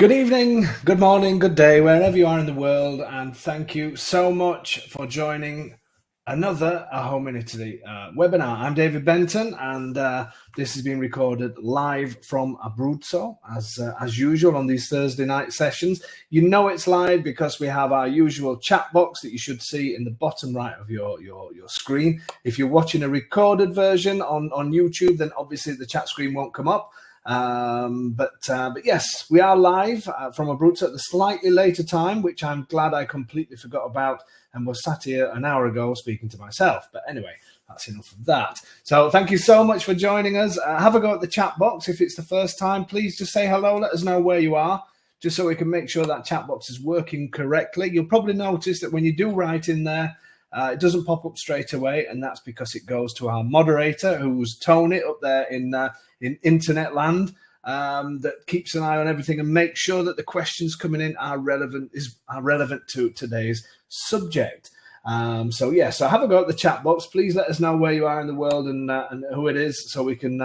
Good evening, good morning, good day, wherever you are in the world, and thank you so much for joining another A Home in Italy webinar. I'm David Benton, and this has been recorded live from Abruzzo, as usual on these Thursday night sessions. You know it's live because we have our usual chat box that you should see in the bottom right of your screen. If you're watching a recorded version on YouTube, then obviously the chat screen won't come up. But yes, we are live from Abruzzo at the slightly later time, which I'm glad I completely forgot about and was sat here an hour ago speaking to myself. But anyway, that's enough of that. So thank you so much for joining us. Have a go at the chat box. If it's the first time, please just say hello. Let us know where you are, just so we can make sure that chat box is working correctly. You'll probably notice that when you do write in there, it doesn't pop up straight away, and that's because it goes to our moderator, who's Tony up there in internet land, that keeps an eye on everything and makes sure that the questions coming in are relevant to today's subject. So have a go at the chat box. Please let us know where you are in the world and who it is, so we can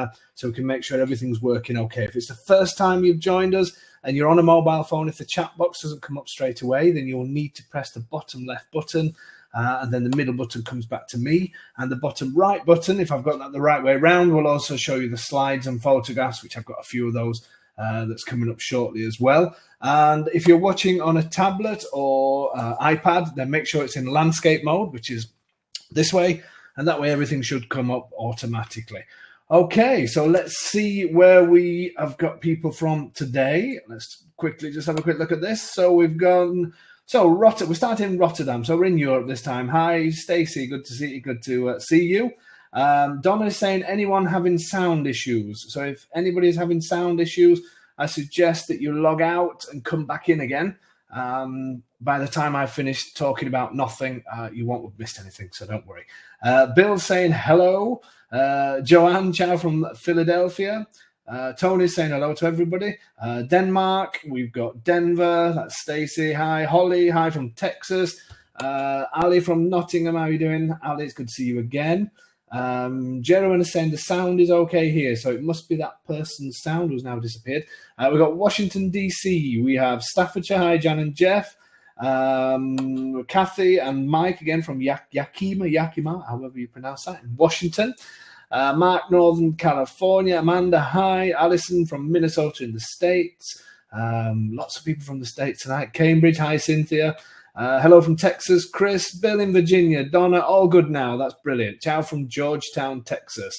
make sure everything's working okay. If it's the first time you've joined us and you're on a mobile phone, if the chat box doesn't come up straight away, then you'll need to press the bottom left button. And then the middle button comes back to me, and the bottom right button, if I've got that the right way around, will also show you the slides and photographs, which I've got a few of those that's coming up shortly as well. And if you're watching on a tablet or iPad, then make sure it's in landscape mode, which is this way, and that way everything should come up automatically. Okay, so let's see where we have got people from today. Let's quickly just have a quick look at this. So we've gone... So we're starting in Rotterdam, so we're in Europe this time. Hi, Stacey, good to see you. Good to see you. Donna is saying, anyone having sound issues? So if anybody is having sound issues, I suggest that you log out and come back in again. By the time I've finished talking about nothing, you won't have missed anything, so don't worry. Bill's saying hello. Joanne, ciao from Philadelphia. Tony's saying hello to everybody. Denmark, we've got Denver, that's Stacey. Hi, Holly, hi from Texas. Ali from Nottingham, how are you doing? Ali, it's good to see you again. Jeremy is saying the sound is okay here, so it must be that person's sound who's now disappeared. We've got Washington, D.C. We have Staffordshire, hi, Jan and Jeff. Kathy and Mike again from Yakima, however you pronounce that, in Washington. Mark, Northern California. Amanda, hi. Alison from Minnesota in the States. Lots of people from the States tonight. Cambridge, hi, Cynthia. Hello from Texas. Chris, Bill in Virginia. Donna, all good now. That's brilliant. Ciao from Georgetown, Texas.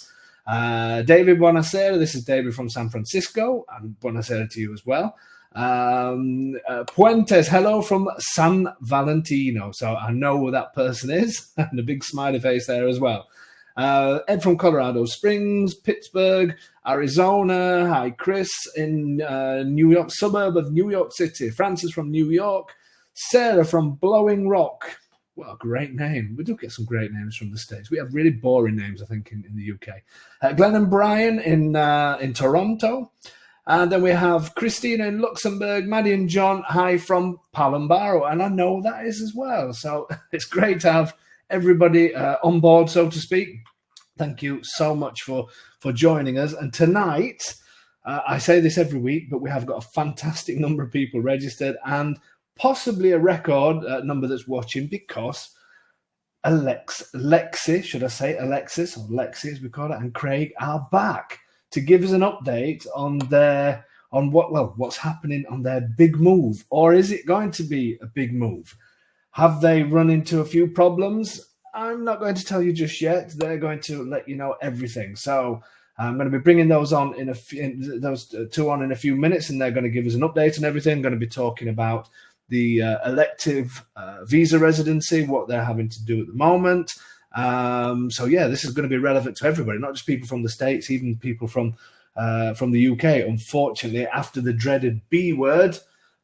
David, buonasera. This is David from San Francisco. And buonasera to you as well. Puentes, hello from San Valentino. So I know who that person is. And a big smiley face there as well. Ed from Colorado Springs, Pittsburgh, Arizona. Hi, Chris in New York, suburb of New York City. Francis from New York. Sarah from Blowing Rock. What a great name. We do get some great names from the States. We have really boring names, I think, in the UK. Glenn and Brian in Toronto. And then we have Christina in Luxembourg, Maddie and John, hi from Palambaro. And I know that is as well. So it's great to have everybody on board, so to speak. Thank you so much for joining us. And tonight, I say this every week, but we have got a fantastic number of people registered and possibly a record number that's watching, because Lexy, should I say Alexis, or Lexy as we call it, and Craig are back to give us an update on what's happening on their big move. Or is it going to be a big move? Have they run into a few problems? I'm not going to tell you just yet. They're going to let you know everything. So I'm going to be bringing those on those two on in a few minutes, and they're going to give us an update and everything. I'm going to be talking about the elective visa residency, what they're having to do at the moment. This is going to be relevant to everybody, not just people from the States, even people from the UK. Unfortunately, after the dreaded B word,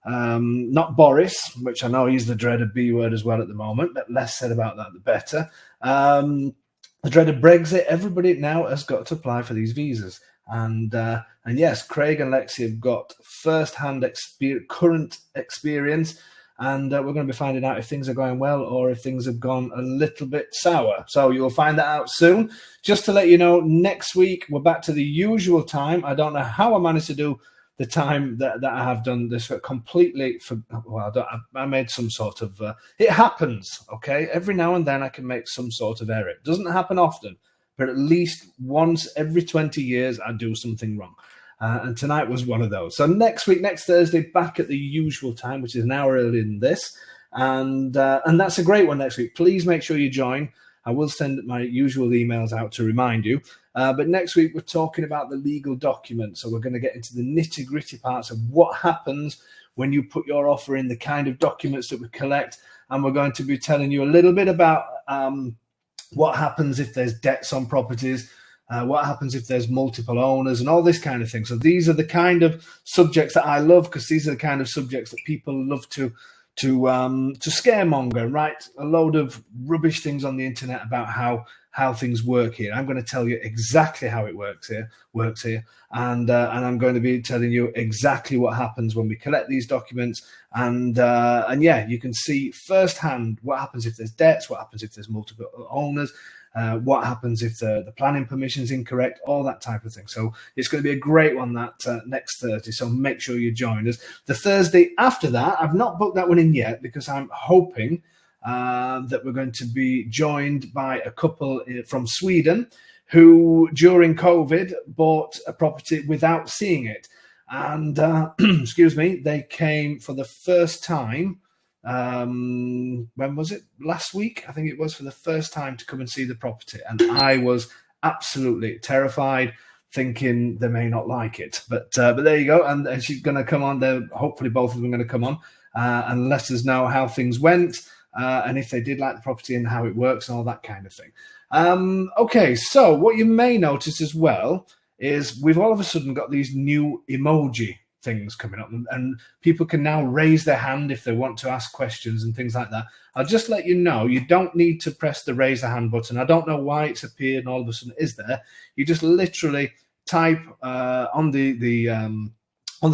not Boris, which I know he's the dreaded B word as well at the moment, but less said about that, the better. The dreaded Brexit, everybody now has got to apply for these visas. And yes, Craig and Lexi have got first-hand current experience, and we're going to be finding out if things are going well or if things have gone a little bit sour. So you'll find that out soon. Just to let you know, next week we're back to the usual time. I don't know how I managed to do the time that I have done this completely. I made some sort of. It happens, okay. Every now and then I can make some sort of error. It doesn't happen often, but at least once every 20 years I do something wrong. And tonight was one of those. So next Thursday, back at the usual time, which is an hour earlier than this. And that's a great one next week. Please make sure you join. I will send my usual emails out to remind you. But next week, we're talking about the legal documents. So we're going to get into the nitty-gritty parts of what happens when you put your offer in, the kind of documents that we collect. And we're going to be telling you a little bit about what happens if there's debts on properties, what happens if there's multiple owners, and all this kind of thing. So these are the kind of subjects that I love, because these are the kind of subjects that people love to scaremonger, write a load of rubbish things on the internet about how things work here. I'm going to tell you exactly how it works here, and I'm going to be telling you exactly what happens when we collect these documents, and yeah, you can see firsthand what happens if there's debts, what happens if there's multiple owners, what happens if the planning permission is incorrect, all that type of thing. So it's going to be a great one that next Thursday, so make sure you join us. The Thursday after that, I've not booked that one in yet, because I'm hoping that we're going to be joined by a couple from Sweden who, during COVID, bought a property without seeing it. And, excuse me, they came for the first time. When was it? Last week, I think it was, for the first time to come and see the property. And I was absolutely terrified, thinking they may not like it. But there you go. And she's going to come on there. Hopefully both of them are going to come on and let us know how things went, and if they did like the property and how it works and all that kind of thing. Okay, so what you may notice as well is we've all of a sudden got these new emoji things coming up, and people can now raise their hand if they want to ask questions and things like that. I'll just let you know, you don't need to press the raise a hand button. I don't know why it's appeared and all of a sudden is there. You just literally type on the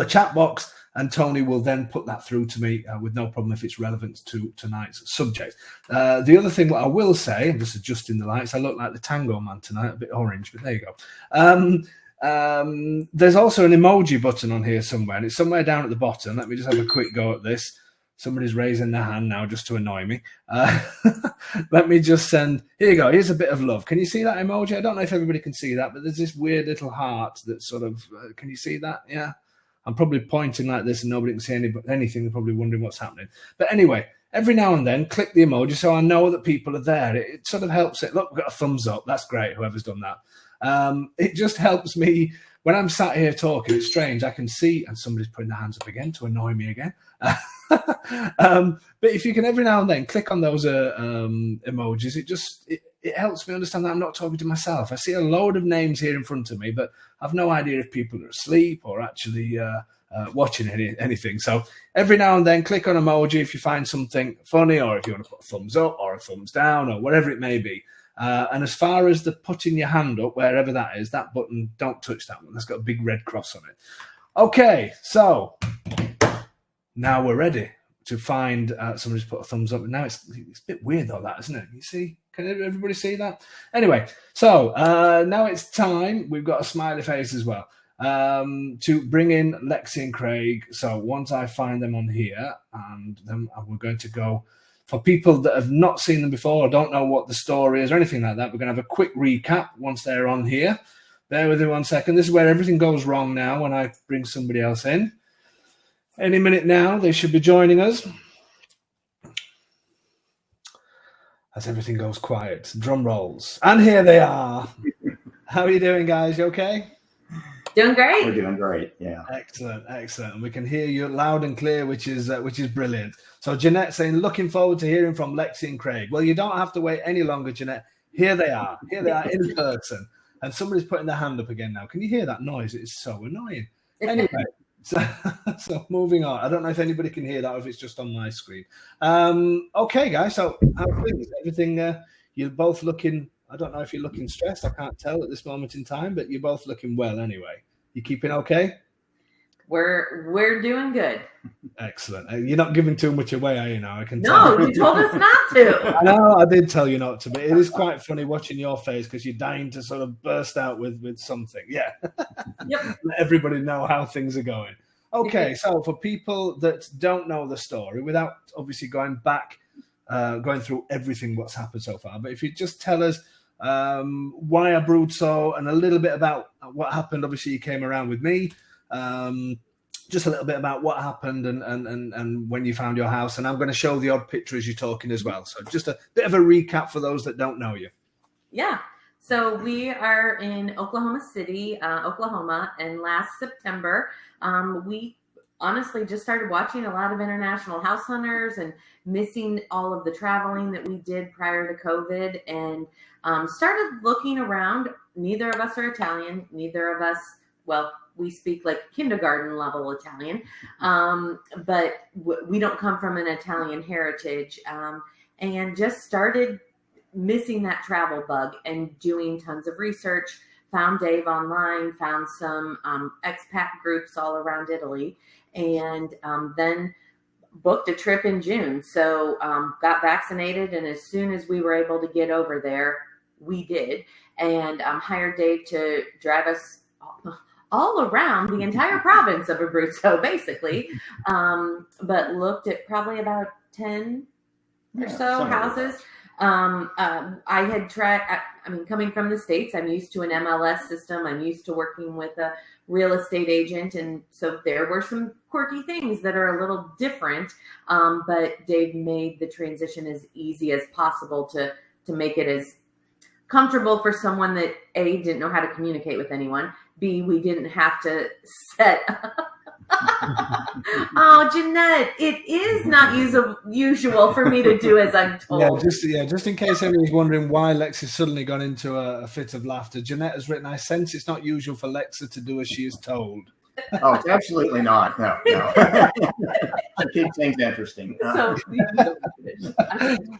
chat box, and Tony will then put that through to me with no problem if it's relevant to tonight's subject. The other thing what I will say, I'm just adjusting the lights, I look like the Tango Man tonight, a bit orange, but there you go. There's also an emoji button on here somewhere, and it's somewhere down at the bottom. Let me just have a quick go at this. Somebody's raising their hand now just to annoy me. Let me just send, here you go, here's a bit of love. Can you see that emoji? I don't know if everybody can see that, but there's this weird little heart that sort of, can you see that? Yeah. I'm probably pointing like this and nobody can see anything. They're probably wondering what's happening. But anyway, every now and then, click the emoji so I know that people are there. It sort of helps it. Look, we've got a thumbs up. That's great, whoever's done that. It just helps me when I'm sat here talking. It's strange. I can see, and somebody's putting their hands up again to annoy me again. But if you can every now and then click on those emojis, it helps me understand that I'm not talking to myself. I see a load of names here in front of me, but I've no idea if people are asleep or actually watching anything. So every now and then click on emoji if you find something funny, or if you want to put a thumbs up or a thumbs down or whatever it may be. And as far as the putting your hand up, wherever that is, that button, don't touch that one. That's got a big red cross on it. Okay, so now we're ready to find somebody's put a thumbs up. Now it's a bit weird though, that, isn't it? You see? Can everybody see that? Anyway, so now it's time. We've got a smiley face as well to bring in Lexy and Craig. So once I find them on here, and then we're going to go, for people that have not seen them before or don't know what the story is or anything like that, we're going to have a quick recap once they're on here. Bear with me 1 second. This is where everything goes wrong now when I bring somebody else in. Any minute now, they should be joining us. As everything goes quiet, drum rolls. And here they are. How are you doing, guys? You okay? Doing great. We're doing great, yeah. Excellent. And we can hear you loud and clear, which is brilliant. So Jeanette saying, looking forward to hearing from Lexy and Craig. Well, you don't have to wait any longer, Jeanette. Here they are in person. And somebody's putting their hand up again now. Can you hear that noise? It's so annoying. Anyway. So moving on. I don't know if anybody can hear that or if it's just on my screen. Okay, guys. So how are things? Everything? You're both looking. I don't know if you're looking stressed. I can't tell at this moment in time, but you're both looking well anyway. You keeping okay? We're doing good. Excellent. You're not giving too much away, are you now? I can No, tell. you told us not to. I know, I did tell you not to, but it is quite funny watching your face because you're dying to sort of burst out with something. Yeah. Yep. Let everybody know how things are going. Okay, so for people that don't know the story, without obviously going back, going through everything what's happened so far, but if you just tell us why Abruzzo and a little bit about what happened. Obviously, you came around with me. Just a little bit about what happened and when you found your house. And I'm going to show the odd picture as you're talking as well. So just a bit of a recap for those that don't know you. Yeah. So we are in Oklahoma City, Oklahoma. And last September, we honestly just started watching a lot of international house hunters and missing all of the traveling that we did prior to COVID, and started looking around. Neither of us are Italian. Neither of us, well, we speak like kindergarten level Italian, but we don't come from an Italian heritage, and just started missing that travel bug and doing tons of research. Found Dave online, found some expat groups all around Italy, and then booked a trip in June. So got vaccinated, and as soon as we were able to get over there, we did, and hired Dave to drive us all around the entire province of Abruzzo, basically, but looked at probably about 10 or so houses. I had tried, coming from the States, I'm used to an MLS system. I'm used to working with a real estate agent. And so there were some quirky things that are a little different, but Dave made the transition as easy as possible to make it as comfortable for someone that A, didn't know how to communicate with anyone, B, we didn't have to set Oh, Jeanette, it is not usual for me to do as I'm told. Just in case anybody's wondering why Lexi suddenly gone into a fit of laughter, Jeanette has written, I sense it's not usual for Lexi to do as she is told. Oh, it's absolutely not. No. Keep things interesting.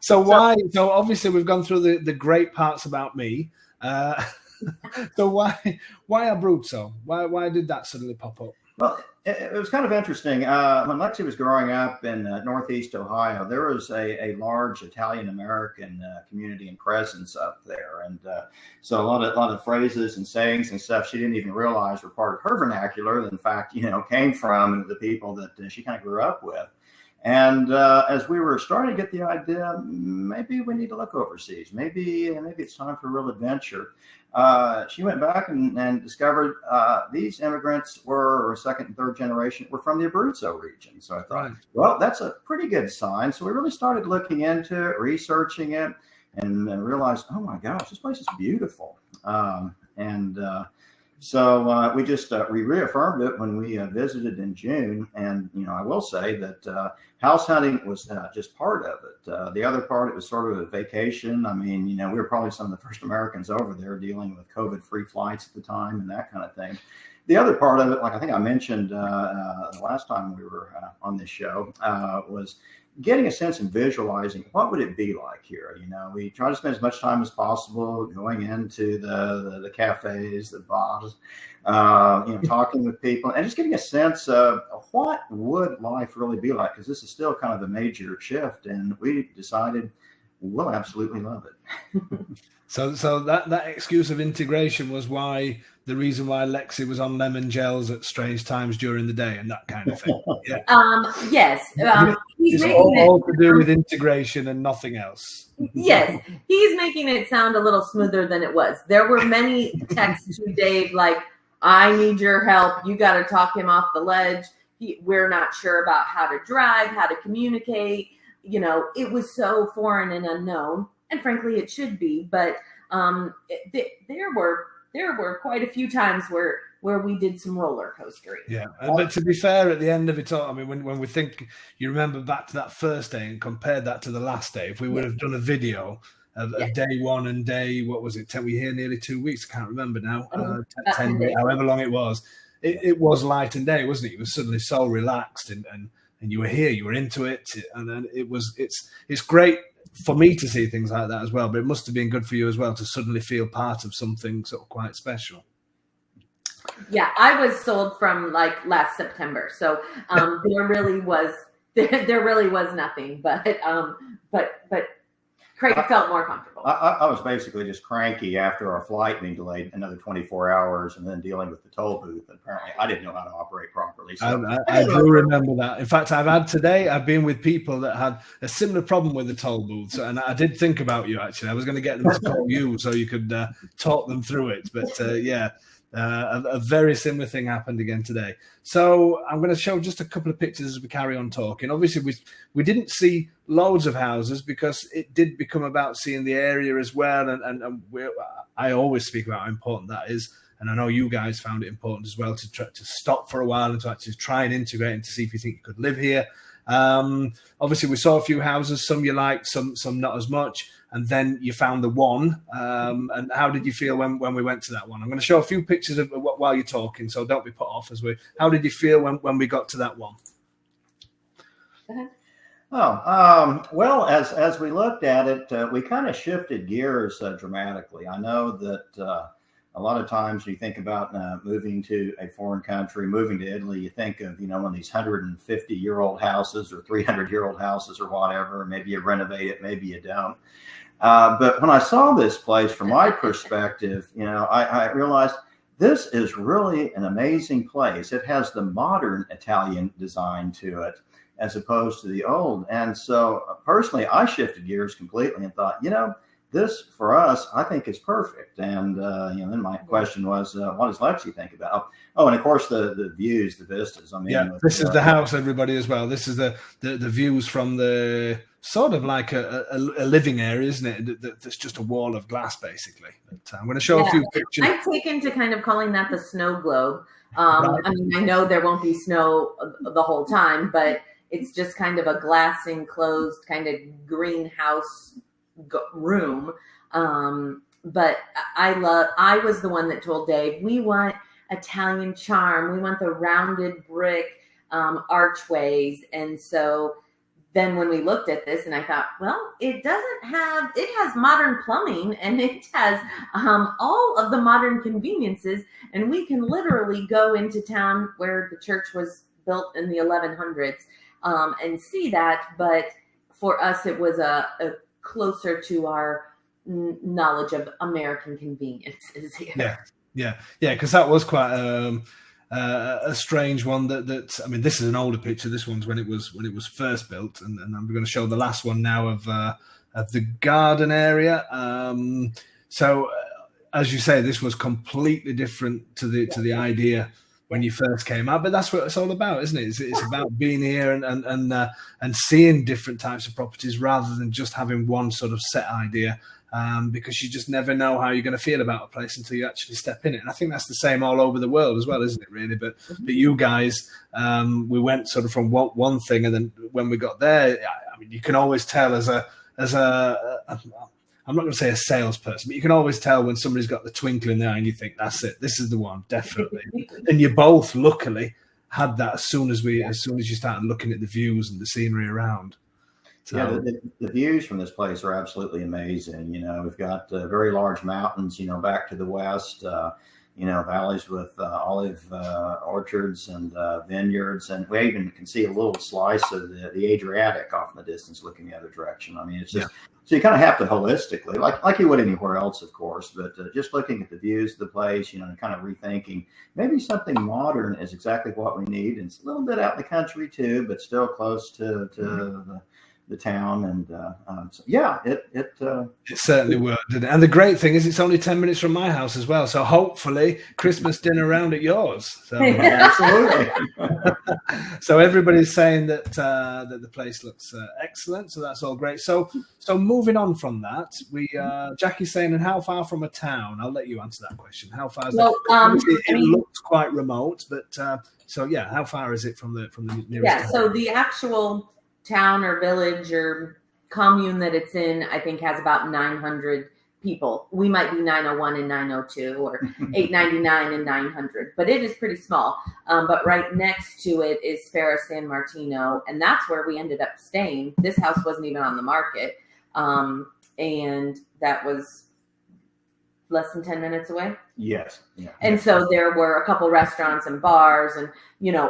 So obviously we've gone through the great parts about me. So why Abruzzo? Why did that suddenly pop up? Well, it was kind of interesting. When Lexi was growing up in Northeast Ohio, there was a large Italian-American community and presence up there. And so a lot of phrases and sayings and stuff she didn't even realize were part of her vernacular that, in fact, came from the people that she kind of grew up with. And as we were starting to get the idea, maybe we need to look overseas. Maybe it's time for a real adventure. She went back and discovered these immigrants were second and third generation, were from the Abruzzo region. So I thought, well, that's a pretty good sign. So we really started looking into it, researching it, and realized, oh my gosh, this place is beautiful. So we just we reaffirmed it when we visited in June. And, I will say that house hunting was just part of it. The other part, it was sort of a vacation. I mean, we were probably some of the first Americans over there dealing with COVID-free flights at the time and that kind of thing. The other part of it, like I think I mentioned the last time we were on this show, was getting a sense and visualizing what would it be like here. We try to spend as much time as possible going into the cafes, the bars, talking with people, and just getting a sense of what would life really be like, because this is still kind of a major shift, and we decided we'll absolutely love it. So that excuse of integration was the reason why Lexi was on lemon gels at strange times during the day and that kind of thing. Yeah. Yes. He's all to do with integration and nothing else. Yes. He's making it sound a little smoother than it was. There were many texts to Dave like, I need your help. You got to talk him off the ledge. We're not sure about how to drive, how to communicate. It was so foreign and unknown. And frankly, it should be, but there were quite a few times where we did some roller coastering. Yeah, but to be fair, at the end of it all, I mean, when we think, you remember back to that first day and compared that to the last day, if we would have done a video of day one and day, what was it? We here nearly 2 weeks. I can't remember now. 10 days, however long it was. It was light and day, wasn't it? You were suddenly so relaxed and you were here, you were into it, and then it's great for me to see things like that as well, but it must have been good for you as well to suddenly feel part of something sort of quite special. Yeah, I was sold from like last September, so there really was nothing, but Craig felt more comfortable. I was basically just cranky after our flight being delayed another 24 hours and then dealing with the toll booth. Apparently, I didn't know how to operate properly. So I do remember that. In fact, I've been with people that had a similar problem with the toll booths, and I did think about you, actually. I was going to get them to call you so you could talk them through it. But a very similar thing happened again today. So I'm going to show just a couple of pictures as we carry on talking. Obviously, we didn't see loads of houses because it did become about seeing the area as well. And I always speak about how important that is. And I know you guys found it important as well to try to stop for a while and to actually try and integrate and to see if you think you could live here. Obviously, we saw a few houses, some you liked, some not as much. And then you found the one. And how did you feel when we went to that one? I'm going to show a few pictures of while you're talking, so don't be put off. How did you feel when we got to that one? Well, as we looked at it, we kind of shifted gears dramatically. I know that a lot of times when you think about moving to a foreign country, moving to Italy, you think of, one of these 150-year-old houses or 300-year-old houses or whatever. Maybe you renovate it, maybe you don't. But when I saw this place, from my perspective, I realized this is really an amazing place. It has the modern Italian design to it as opposed to the old. And so personally, I shifted gears completely and thought, this for us, I think is perfect. And, then my question was, what does Lexy think about? Oh, and of course the views, the vistas. This is the house, everybody, as well. This is the views from the sort of like a living area, isn't it? That's just a wall of glass, basically. But I'm going to show a few pictures. I've taken to kind of calling that the snow globe. Right. I know there won't be snow the whole time, but it's just kind of a glass enclosed kind of greenhouse room. But I was the one that told Dave, we want Italian charm. We want the rounded brick archways. And so then when we looked at this, and I thought, well, it has modern plumbing and it has all of the modern conveniences. And we can literally go into town where the church was built in the 1100s and see that. But for us, it was a closer to our knowledge of American conveniences here. Yeah, because that was quite a strange one. That this is an older picture. This one's when it was first built, and I'm going to show the last one now of the garden area. So as you say, this was completely different to the idea when you first came out, but that's what it's all about, isn't it? It's about being here and seeing different types of properties rather than just having one sort of set idea, because you just never know how you're going to feel about a place until you actually step in it. And I think that's the same all over the world as well, isn't it, really? But you guys, we went sort of from one thing, and then when we got there, you can always tell as a I'm not going to say a salesperson, but you can always tell when somebody's got the twinkle in their eye and you think, that's it, this is the one, definitely. And you both, luckily, had that as soon as you started looking at the views and the scenery around. So, yeah, the views from this place are absolutely amazing. We've got very large mountains, back to the west, valleys with olive orchards and vineyards. And we even can see a little slice of the Adriatic off in the distance looking the other direction. It's just, so you kind of have to holistically, like you would anywhere else, of course, but just looking at the views of the place, and kind of rethinking maybe something modern is exactly what we need. And it's a little bit out in the country too, but still close to the town. And it certainly worked. And the great thing is it's only 10 minutes from my house as well, so hopefully Christmas dinner round at yours. So absolutely. So everybody's saying that the place looks excellent, so that's all great. So moving on from that, we Jackie's saying, and how far from a town? I'll let you answer that question. How far is that? It looks quite remote, but how far is it from the nearest town? So the actual town or village or commune that it's in, I think, has about 900 people. We might be 901 and 902 or 899 and 900, but it is pretty small. But right next to it is Ferra San Martino, and that's where we ended up staying. This house wasn't even on the market, and that was less than 10 minutes away. Yes. Yeah. And so there were a couple restaurants and bars and,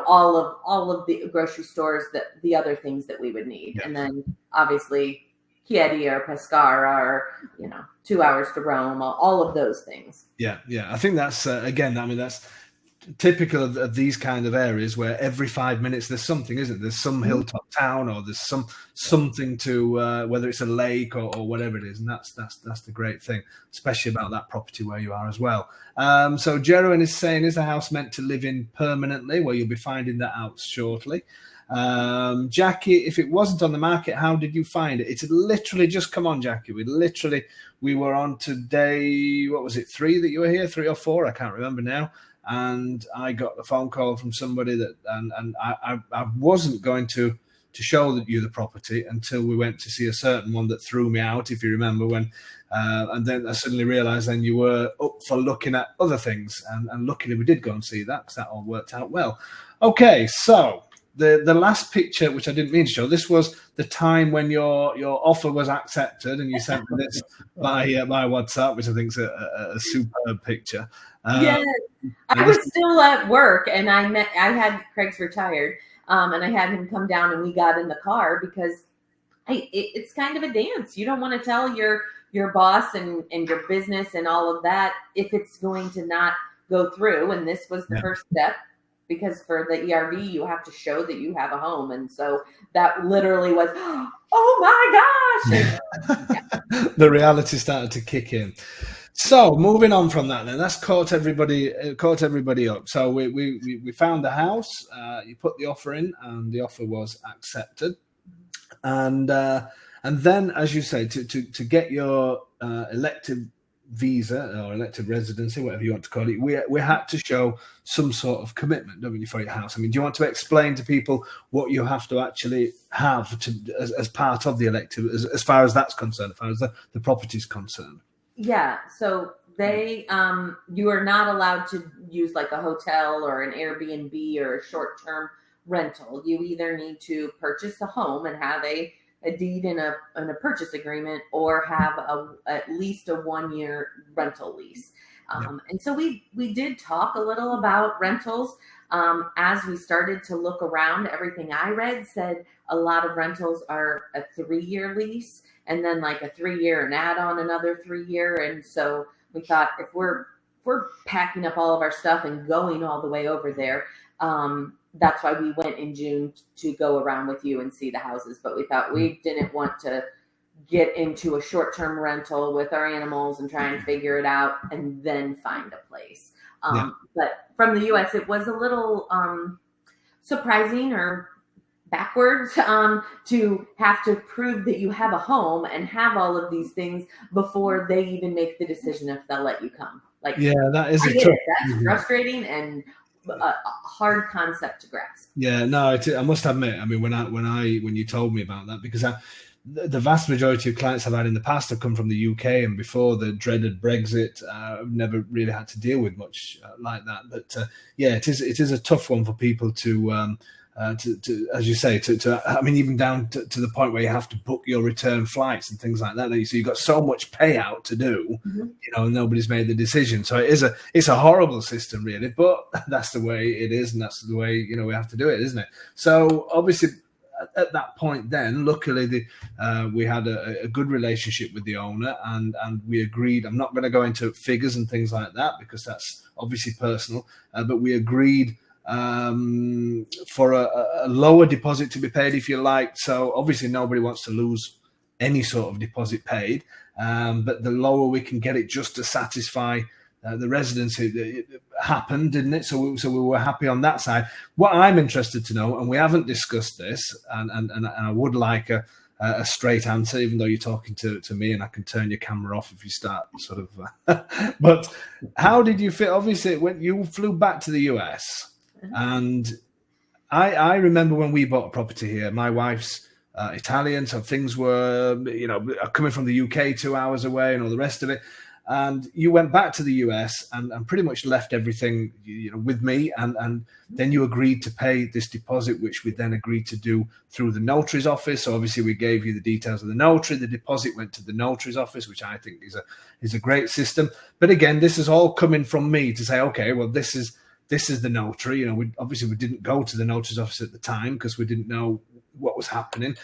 all of the grocery stores, the other things that we would need. Yeah. And then obviously Chieti or Pescara or, 2 hours to Rome, all of those things. Yeah. I think that's, again, I mean, that's typical of these kind of areas where every 5 minutes there's something, isn't it? There's some hilltop town or there's something to whether it's a lake or whatever it is, and that's the great thing, especially about that property where you are as well. So Jeroen is saying, is the house meant to live in permanently? Well, you'll be finding that out shortly. Jackie, if it wasn't on the market, how did you find it? It's literally just come on, Jackie. We were on today, what was it, 3 that you were here, 3 or 4? I can't remember now. And I got a phone call from somebody that, and I wasn't going to show you the property until we went to see a certain one that threw me out, if you remember, when, and then I suddenly realised then you were up for looking at other things, and luckily we did go and see that because that all worked out well. Okay, so the last picture, which I didn't mean to show, this was the time when your offer was accepted, and you sent me this by WhatsApp, which I think is a superb picture. Yes, I was still at work, and I had Craig's retired, and I had him come down, and we got in the car because it's kind of a dance. You don't want to tell your boss and your business and all of that if it's going to not go through, and this was the first step. Because for the ERV, you have to show that you have a home. And so that literally was, oh my gosh. The reality started to kick in. So moving on from that, then that's caught everybody up. So we found the house, you put the offer in, and the offer was accepted. And then, as you say, to get your elective visa or elective residency, whatever you want to call it, we had to show some sort of commitment, don't we, for your house? I mean, do you want to explain to people what you have to actually have as part of the elective, as far as that's concerned, as far as the property is concerned? Yeah, so they you are not allowed to use like a hotel or an Airbnb or a short-term rental. You either need to purchase a home and have a deed in a purchase agreement, or have at least a 1-year rental lease. And so we did talk a little about rentals. As we started to look around, everything I read said a lot of rentals are a 3-year lease, and then like a 3-year and add on another 3-year. And so we thought, if we're packing up all of our stuff and going all the way over there, that's why we went in June to go around with you and see the houses. But we thought we didn't want to get into a short-term rental with our animals and try and figure it out and then find a place. But from the U.S., it was a little surprising or backwards to have to prove that you have a home and have all of these things before they even make the decision if they'll let you come. Like, that is that's frustrating and a hard concept to grasp. Yeah, no, I must admit, I mean, when you told me about that, because the vast majority of clients I've had in the past have come from the UK, and before the dreaded Brexit, I've never really had to deal with much like that. But it is a tough one for people to as you say, I mean, even down to the point where you have to book your return flights and things like that. So you've got so much payout to do, and nobody's made the decision. So it's a horrible system, really, but that's the way it is, and that's the way, we have to do it, isn't it? So obviously at that point then, luckily we had a good relationship with the owner, and we agreed. I'm not going to go into figures and things like that because that's obviously personal, but we agreed for a lower deposit to be paid, if you like. So obviously nobody wants to lose any sort of deposit paid, but the lower we can get it just to satisfy the residency, it happened, didn't it? So we were happy on that side. What I'm interested to know, and we haven't discussed this, and I would like a straight answer, even though you're talking to me, and I can turn your camera off if you start sort of. But how did you feel? Obviously, when you flew back to the US, and I remember when we bought a property here, my wife's Italian, so things were, coming from the UK 2 hours away and all the rest of it. and you went back to the US and pretty much left everything, with me, and then you agreed to pay this deposit, which we then agreed to do through the notary's office. So obviously we gave you the details of the notary. The deposit went to the notary's office, which I think is a great system. But again, this is all coming from me to say, okay, well, this is the notary. We didn't go to the notary's office at the time because we didn't know what was happening.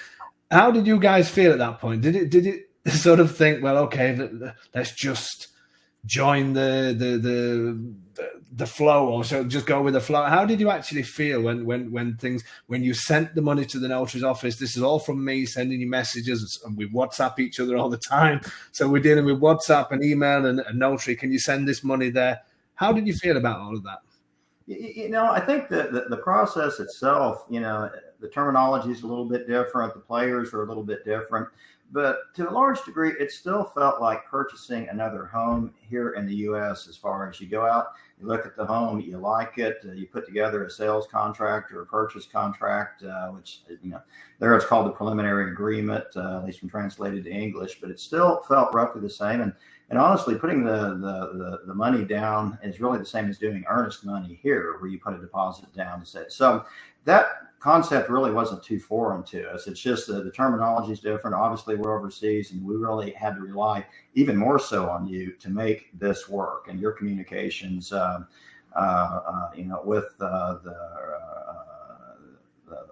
How did you guys feel at that point? Did it sort of think, well, okay, let's just join the flow, or so just go with the flow? How did you actually feel when you sent the money to the notary's office? This is all from me sending you messages, and we WhatsApp each other all the time. So we're dealing with WhatsApp and email and a notary. Can you send this money there? How did you feel about all of that? I think the process itself, the terminology is a little bit different. The players are a little bit different. But to a large degree, it still felt like purchasing another home here in the U.S. As far as you go out, you look at the home, you like it, you put together a sales contract or a purchase contract, which, there it's called the preliminary agreement, at least when translated to English, but it still felt roughly the same. And honestly, putting the money down is really the same as doing earnest money here, where you put a deposit down to say. So that concept really wasn't too foreign to us. It's just the terminology is different. Obviously, we're overseas, and we really had to rely even more so on you to make this work, and your communications, with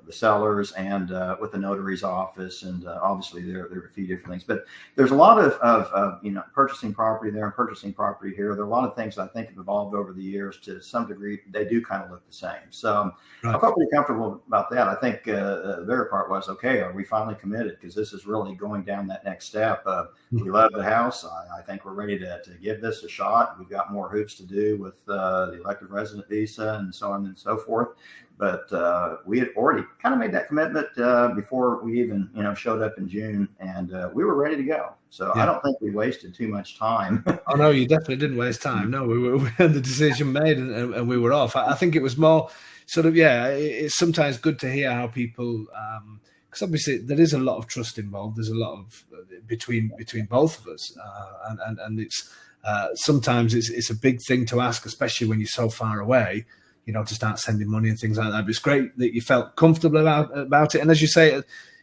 the sellers and with the notary's office, and obviously there are a few different things. But there's a lot of purchasing property there and purchasing property here. There are a lot of things I think have evolved over the years. To some degree, they do kind of look the same. So I felt pretty comfortable about that. I think the bigger part was, okay, are we finally committed? Because this is really going down that next step. We love the house. I think we're ready to give this a shot. We've got more hoops to do with the elective resident visa and so on and so forth. But we had already kind of made that commitment before we even, showed up in June, and we were ready to go. So yeah. I don't think we wasted too much time. Oh, no, you definitely didn't waste time. No, we had the decision made, and we were off. I think it was more sort of, it's sometimes good to hear how people, because obviously there is a lot of trust involved. There's a lot of between both of us, and it's sometimes it's a big thing to ask, especially when you're so far away. To start sending money and things like that. But it's great that you felt comfortable about it. And as you say,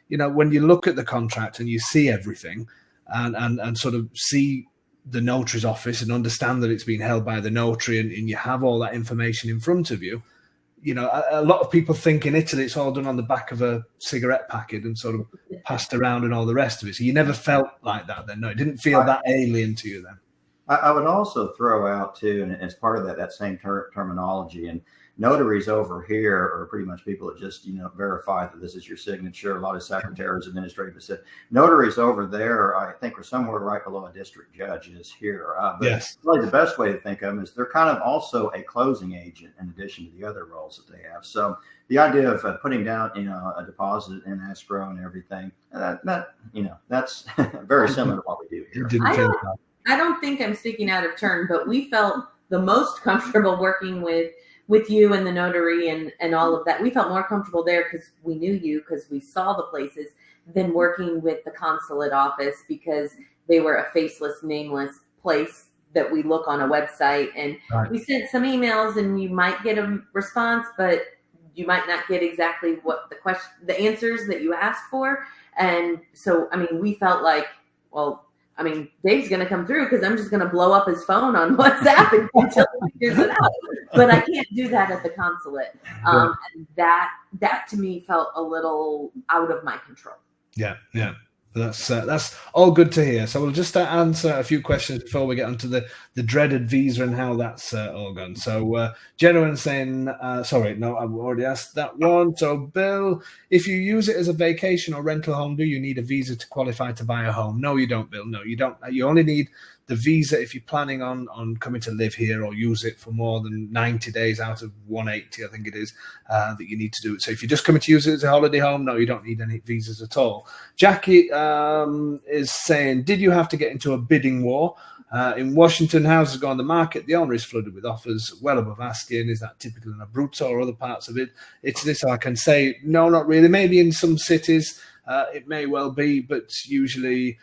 when you look at the contract and you see everything and sort of see the notary's office and understand that it's been held by the notary, and you have all that information in front of you, a lot of people think in Italy it's all done on the back of a cigarette packet and sort of passed around and all the rest of it. So you never felt like that then? No, it didn't feel that alien to you then? I would also throw out too, and as part of that same terminology, and notaries over here are pretty much people that just verify that this is your signature. A lot of secretaries, administrative assistants. Notaries over there, I think, are somewhere right below a district judge is here. But yes, really the best way to think of them is they're kind of also a closing agent in addition to the other roles that they have. So the idea of putting down a deposit in escrow and everything, that's very similar to what we do here. I don't think I'm speaking out of turn, but we felt the most comfortable working with you and the notary and all of that. We felt more comfortable there because we knew you, because we saw the places, than working with the consulate office, because they were a faceless, nameless place that we look on a website. And we sent some emails, and you might get a response, but you might not get exactly what the answers that you asked for. And so, we felt like, well, Dave's going to come through because I'm just going to blow up his phone on WhatsApp until he figures it out. But I can't do that at the consulate. And that to me felt a little out of my control. Yeah. That's all good to hear. So we'll just answer a few questions before we get onto the dreaded visa and how that's all gone. So Jenna saying, sorry, no, I've already asked that one. So Bill, if you use it as a vacation or rental home, do you need a visa to qualify to buy a home? No, you don't, Bill. No, you don't. You only need the visa if you're planning on coming to live here or use it for more than 90 days out of 180, I think it is, that you need to do it. So if you're just coming to use it as a holiday home, no, you don't need any visas at all. Jackie is saying, did you have to get into a bidding war? In Washington, houses go on the market. The owner is flooded with offers well above asking. Is that typical in Abruzzo or other parts of it? Italy, so I can say, no, not really. Maybe in some cities, it may well be, but usually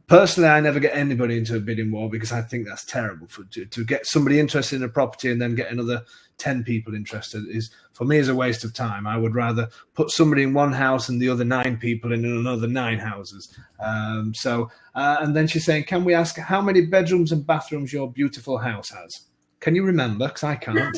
personally, I never get anybody into a bidding war because I think that's terrible. To get somebody interested in a property and then get another 10 people interested is, for me, is a waste of time. I would rather put somebody in one house and the other 9 people in another 9 houses. And then she's saying, can we ask how many bedrooms and bathrooms your beautiful house has? Can you remember? Because I can't.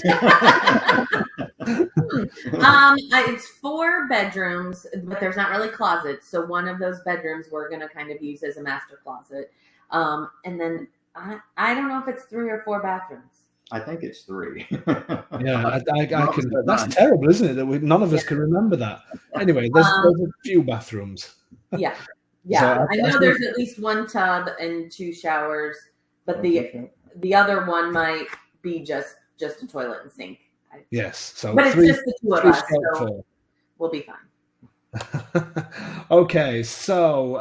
It's 4 bedrooms, but there's not really closets. So one of those bedrooms we're going to kind of use as a master closet. And then I don't know if it's 3 or 4 bathrooms. I think it's 3. Yeah, I can. That's terrible, isn't it? That none of us can remember that. Anyway, there's a few bathrooms. Yeah. So I know there's at least 1 tub and 2 showers, but the other one might be just a toilet and sink. Yes. So but it's 3, just the 2 of us, so 4. we'll be fine. Okay, so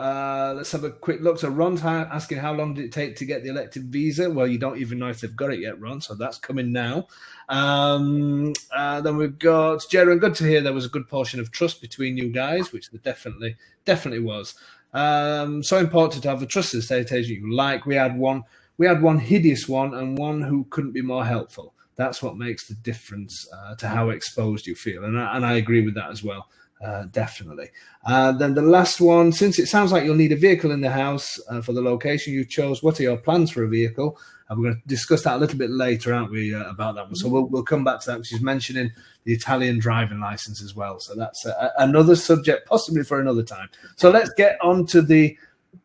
let's have a quick look. So Ron's asking, how long did it take to get the elective visa? Well, you don't even know if they've got it yet, Ron, so that's coming now. Then we've got Jerry, good to hear there was a good portion of trust between you guys, which there definitely was. So important to have a trusted estate agent you like. We had one hideous one and one who couldn't be more helpful. That's what makes the difference to how exposed you feel, and I agree with that as well. Definitely. Then the last one, since it sounds like you'll need a vehicle in the house for the location you chose, what are your plans for a vehicle? And we're going to discuss that a little bit later, aren't we, about that one? So we'll come back to that. She's mentioning the Italian driving license as well. So that's another subject, possibly for another time. So let's get on to the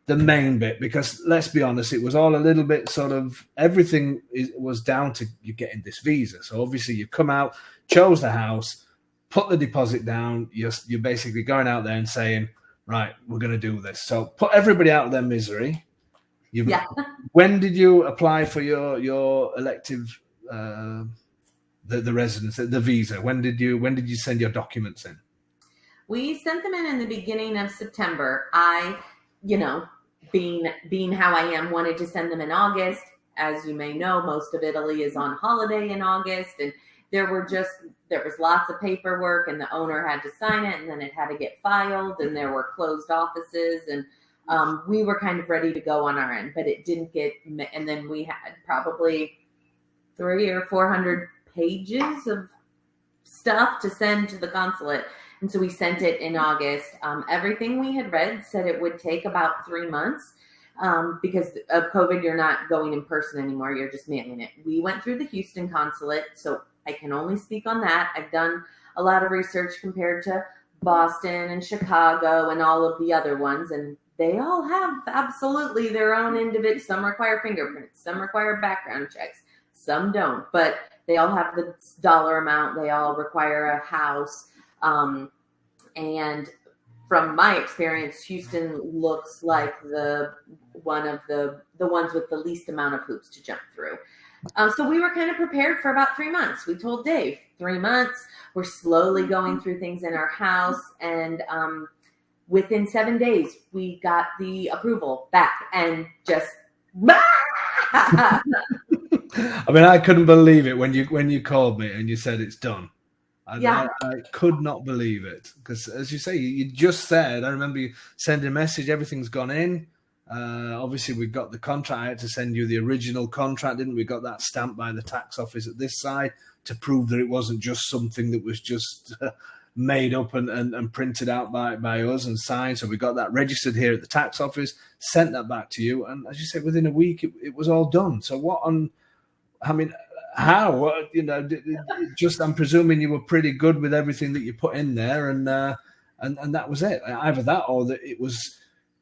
main bit, because let's be honest, it was all a little bit sort of everything was down to you getting this visa. So obviously you come out, chose the house, put the deposit down. You're basically going out there and saying, right, we're going to do this. So put everybody out of their misery. When did you apply for your elective, the residency, the visa? When did you send your documents in? We sent them in the beginning of September. I, being how I am, wanted to send them in August. As you may know, most of Italy is on holiday in August, and there was lots of paperwork, and the owner had to sign it, and then it had to get filed, and there were closed offices, and we were kind of ready to go on our end, but it didn't get, and then we had probably 300 or 400 pages of stuff to send to the consulate. And so we sent it in August. Everything we had read said it would take about 3 months. Because of COVID, you're not going in person anymore. You're just mailing it. We went through the Houston consulate, so I can only speak on that. I've done a lot of research compared to Boston and Chicago and all of the other ones, and they all have absolutely their own individual. Some require fingerprints, some require background checks, some don't, but they all have the dollar amount. They all require a house. And from my experience, Houston looks like one of the ones with the least amount of hoops to jump through. So we were kind of prepared for about 3 months. We told Dave 3 months. We're slowly going through things in our house, and within 7 days, we got the approval back, and just. I mean, I couldn't believe it when you called me and you said it's done. I could not believe it, because, as you say, you just said, I remember you sending a message, everything's gone in. Obviously, we got the contract. I had to send you the original contract, didn't we? Got that stamped by the tax office at this side to prove that it wasn't just something that was just made up and printed out by us and signed. So we got that registered here at the tax office, sent that back to you. And as you said, within a week, it was all done. So how, just, I'm presuming you were pretty good with everything that you put in there, and that was it. Either that or that it was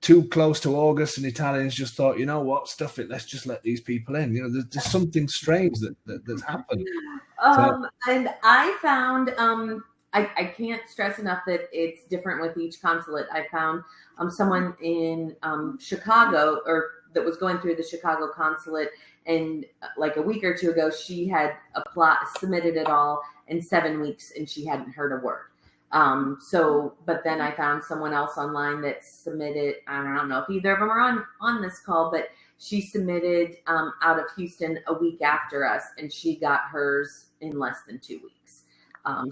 too close to August and Italians just thought, you know what, stuff it, let's just let these people in. There's something strange that's happened. And I found, I can't stress enough that it's different with each consulate. I found someone in Chicago, or that was going through the Chicago consulate, and like a week or two ago, she had submitted it all in 7 weeks, and she hadn't heard a word. But then I found someone else online that submitted, I don't know if either of them are on this call, but she submitted out of Houston a week after us, and she got hers in less than 2 weeks.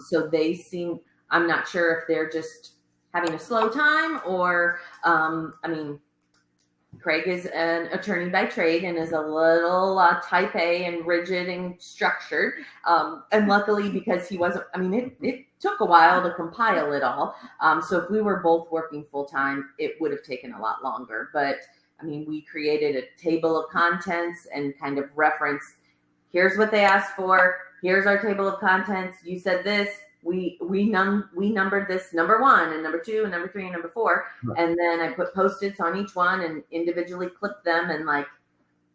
So they seem, I'm not sure if they're just having a slow time, or, Craig is an attorney by trade and is a little type A and rigid and structured. And luckily, because he wasn't, I mean, it took a while to compile it all. So if we were both working full time, it would have taken a lot longer. But I mean, we created a table of contents and kind of referenced, here's what they asked for. Here's our table of contents. You said this. We numbered this number 1 and number 2 and number 3 and number 4, and then I put Post-its on each one and individually clipped them and like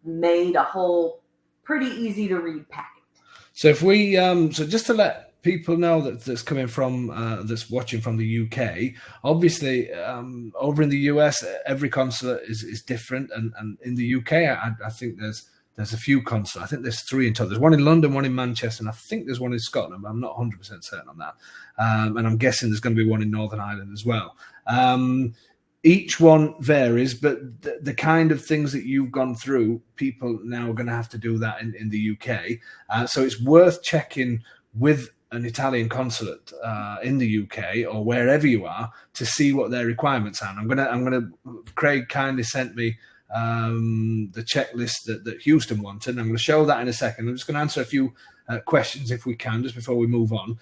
made a whole pretty easy to read packet. So if we so just to let people know that's coming from that's watching from the UK, obviously over in the US every consulate is different, and in the UK I think there's a few consulates. I think there's 3 in total. There's one in London, one in Manchester, and I think there's one in Scotland, but I'm not 100% certain on that. And I'm guessing there's going to be one in Northern Ireland as well. Each one varies, but the kind of things that you've gone through, people now are going to have to do that in the UK. So it's worth checking with an Italian consulate in the UK or wherever you are to see what their requirements are. And Craig kindly sent me the checklist that Houston wanted, and I'm going to show that in a second. I'm just going to answer a few questions if we can, just before we move on.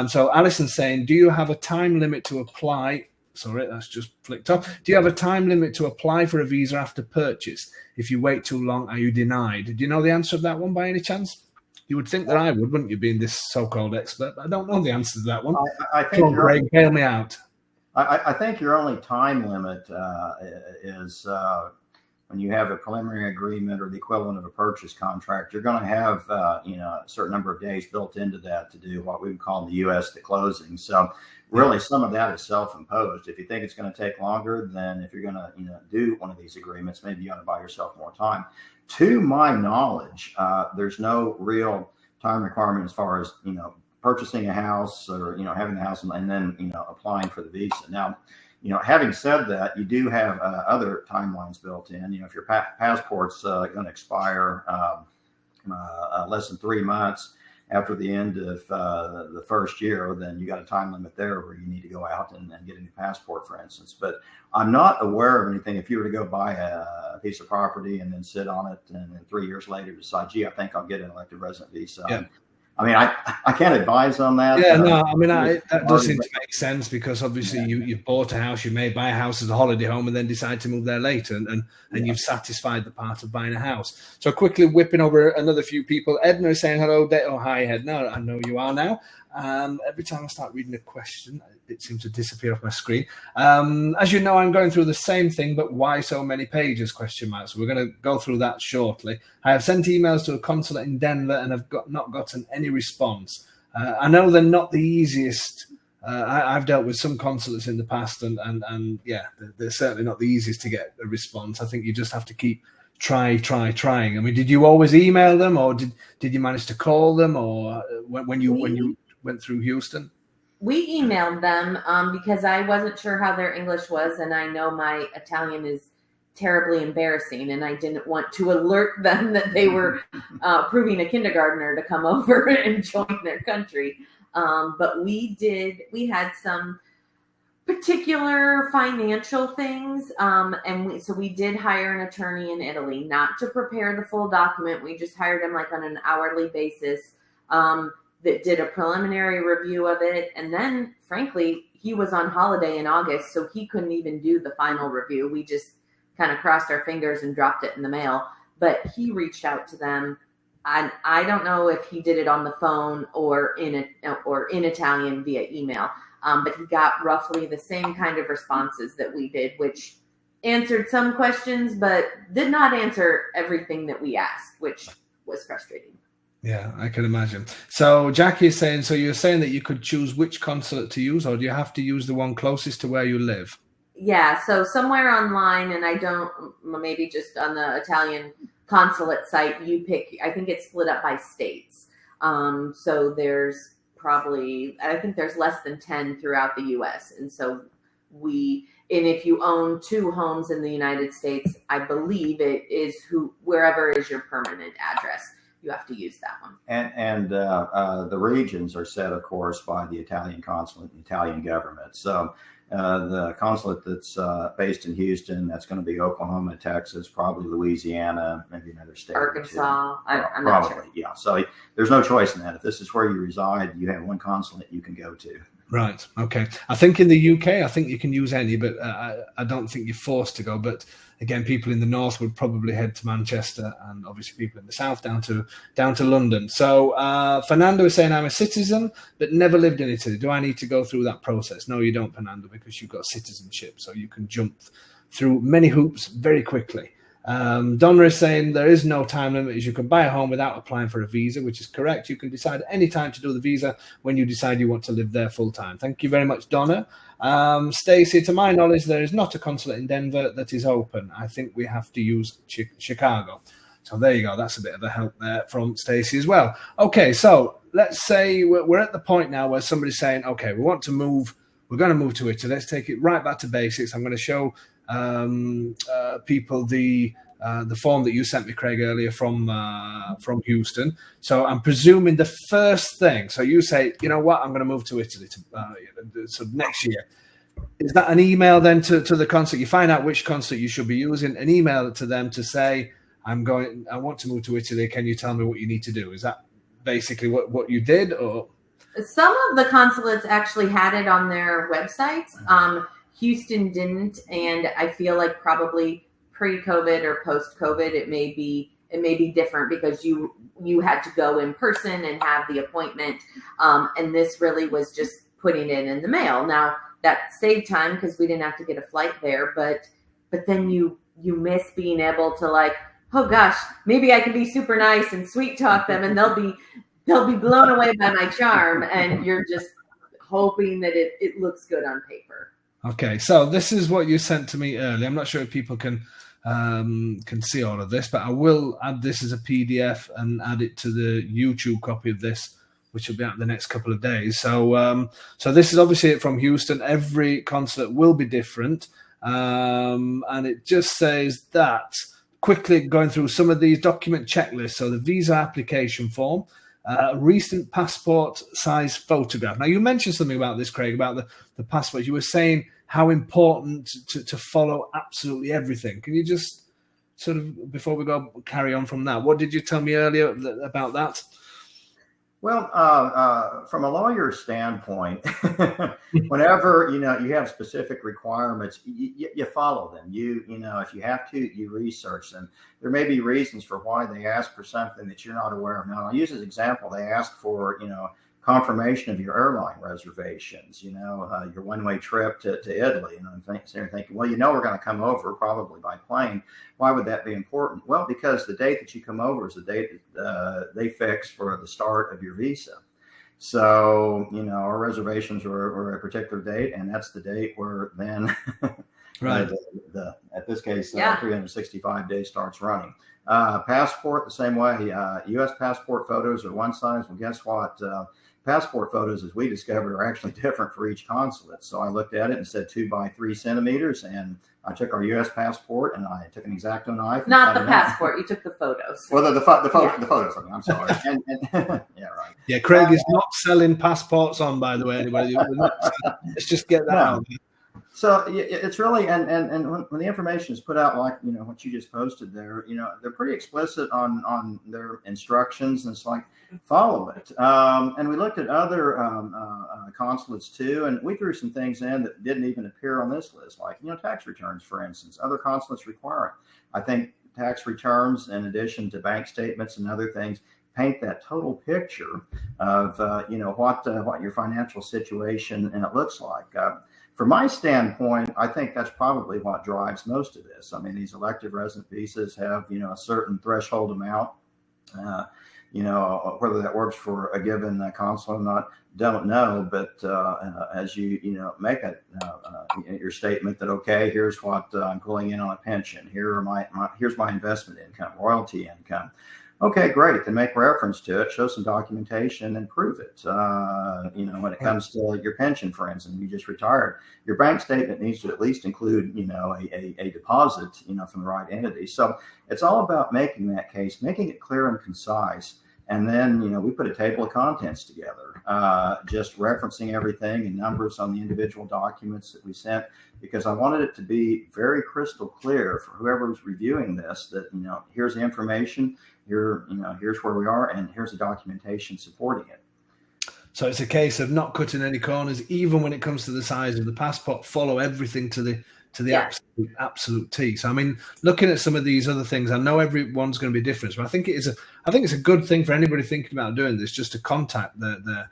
So Alison's saying, do you have a time limit to apply? Sorry, that's just flicked off. Do you have a time limit to apply for a visa after purchase? If you wait too long, are you denied? Do you know the answer of that one by any chance? You would think that I would, wouldn't you, being this so-called expert? But I don't know the answer to that one. I think Come on, Craig, bail me out. I think your only time limit is when you have a preliminary agreement or the equivalent of a purchase contract. You're going to have a certain number of days built into that to do what we would call in the U.S. the closing. So really, some of that is self-imposed. If you think it's going to take longer, then if you're going to do one of these agreements, maybe you ought to buy yourself more time. To my knowledge, there's no real time requirement as far as purchasing a house or having the house and then applying for the visa. Now, having said that, you do have other timelines built in. If your passport's going to expire less than 3 months after the end of the first year, then you got a time limit there where you need to go out and get a new passport, for instance. But I'm not aware of anything. If you were to go buy a piece of property and then sit on it and then 3 years later decide, gee, I think I'll get an elective resident visa. Yeah. I mean, I can't advise on that. Yeah, no, I mean, that does seem to make sense because obviously you bought a house, you may buy a house as a holiday home and then decide to move there later and you've satisfied the part of buying a house. So quickly whipping over another few people. Edna is saying hello. Oh, hi, Edna. I know you are now. Every time I start reading a question, it seems to disappear off my screen. As you know, I'm going through the same thing, but why so many pages? So we're going to go through that shortly. I have sent emails to a consulate in Denver and have not gotten any response. I know they're not the easiest. I've dealt with some consulates in the past, and yeah, they're certainly not the easiest to get a response. I think you just have to keep trying. I mean, did you always email them, or did you manage to call them, or when you went through Houston? We emailed them because I wasn't sure how their English was, and I know my Italian is terribly embarrassing, and I didn't want to alert them that they were proving a kindergartner to come over and join their country. But we had some particular financial things, and so we did hire an attorney in Italy, not to prepare the full document. We just hired him like on an hourly basis. That did a preliminary review of it. And then, frankly, he was on holiday in August, so he couldn't even do the final review. We just kind of crossed our fingers and dropped it in the mail. But he reached out to them. And I don't know if he did it on the phone or in Italian via email. But he got roughly the same kind of responses that we did, which answered some questions, but did not answer everything that we asked, which was frustrating. Yeah, I can imagine. So Jackie is saying, so you're saying that you could choose which consulate to use, or do you have to use the one closest to where you live? Yeah, so somewhere online, and maybe just on the Italian consulate site, you pick, I think it's split up by states. So there's I think there's less than 10 throughout the U.S. And so if you own 2 homes in the United States, I believe it is wherever is your permanent address. You have to use that one. And the regions are set, of course, by the Italian consulate and Italian government. So the consulate that's based in Houston, that's going to be Oklahoma, Texas, probably Louisiana, maybe another state. Arkansas. I'm probably, not sure. yeah. So there's no choice in that. If this is where you reside, you have one consulate you can go to. Right. Okay. I think in the UK, I think you can use any, but I don't think you're forced to go. But again, people in the north would probably head to Manchester, and obviously people in the south down to London. So Fernando is saying, I'm a citizen but never lived in Italy. Do I need to go through that process? No, you don't, Fernando, because you've got citizenship, so you can jump through many hoops very quickly. Donna is saying there is no time limit, as you can buy a home without applying for a visa, which is correct. You can decide any time to do the visa when you decide you want to live there full time. Thank you very much, Donna. Stacey, to my knowledge, there is not a consulate in Denver that is open. I think we have to use Chicago. So there you go. That's a bit of a help there from Stacey as well. Okay, so let's say we're at the point now where somebody's saying, okay, we want to move. We're going to move to Italy. Let's take it right back to basics. I'm going to show people the form that you sent me, Craig, earlier from Houston. So I'm presuming the first thing. So you say, you know what, I'm going to move to Italy so next year. Is that an email then to the consulate? You find out which consulate you should be using, an email to them to say, I want to move to Italy. Can you tell me what you need to do? Is that basically what you did, or? Some of the consulates actually had it on their websites. Houston didn't, and I feel like probably pre-COVID or post-COVID, it may be different because you had to go in person and have the appointment, and this really was just putting it in the mail. Now that saved time because we didn't have to get a flight there, but then you miss being able to, like, oh gosh, maybe I can be super nice and sweet talk them, and they'll be blown away by my charm, and you're just hoping that it looks good on paper. Okay, so this is what you sent to me earlier. I'm not sure if people can see all of this, but I will add this as a PDF and add it to the YouTube copy of this, which will be out the next couple of days. So this is obviously it from Houston. Every consulate will be different, and it just says that, quickly going through some of these document checklists. So the visa application form, recent passport size photograph. Now, you mentioned something about this, Craig, about the passport. You were saying how important to follow absolutely everything. Can you just sort of, before we carry on from that, what did you tell me earlier about that? Well, from a lawyer's standpoint, whenever you have specific requirements, you follow them. If you have to, you research them. There may be reasons for why they ask for something that you're not aware of. Now, I'll use as an example. They ask for confirmation of your airline reservations. Your one-way trip to Italy. And I'm thinking, well, we're going to come over probably by plane. Why would that be important? Well, because the date that you come over is the date that they fix for the start of your visa. So, our reservations were a particular date, and that's the date where then right. At this case, 365 days starts running. Passport, the same way. U.S. passport photos are one size. Well, guess what? Passport photos, as we discovered, are actually different for each consulate. So I looked at it and said 2 by 3 centimeters, and I took our U.S. passport and I took an X-Acto knife. Not the passport, you took the photos. Well, the photos. I'm sorry. and yeah, right. Yeah, Craig is not selling passports on, by the way. Anybody? Let's just get that out. So it's really, and when the information is put out, like what you just posted there, they're pretty explicit on their instructions, and it's like, follow it. And we looked at other consulates too, and we threw some things in that didn't even appear on this list, like tax returns, for instance. Other consulates require it. I think tax returns, in addition to bank statements and other things, paint that total picture of what your financial situation and it looks like. From my standpoint, I think that's probably what drives most of this. I mean, these elective resident visas have, a certain threshold amount. Whether that works for a given consulate or not, don't know. But as you, make your statement that, okay, here's what I'm pulling in on a pension. Here's my investment income, royalty income. Okay, great. Then make reference to it, show some documentation, and prove it. When it comes to your pension, for instance, you just retired, your bank statement needs to at least include, a deposit, from the right entity. So it's all about making that case, making it clear and concise, And then, we put a table of contents together, just referencing everything and numbers on the individual documents that we sent, because I wanted it to be very crystal clear for whoever was reviewing this that, here's the information, here's where we are, and here's the documentation supporting it. So it's a case of not cutting any corners, even when it comes to the size of the passport. Follow everything to the absolute T. So I mean, looking at some of these other things, I know everyone's going to be different, but I think it's a good thing for anybody thinking about doing this, just to contact the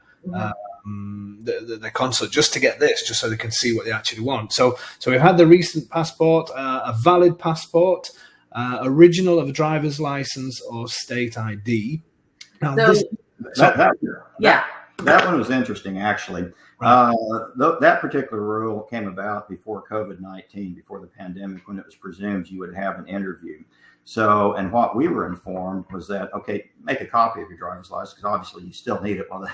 consulate just to get this, just so they can see what they actually want. So we've had the recent passport, a valid passport, original of a driver's license or state ID. Now, that one was interesting, actually. That particular rule came about before COVID-19, before the pandemic, when it was presumed you would have an interview. So, and what we were informed was that, okay, make a copy of your driver's license, because obviously you still need it while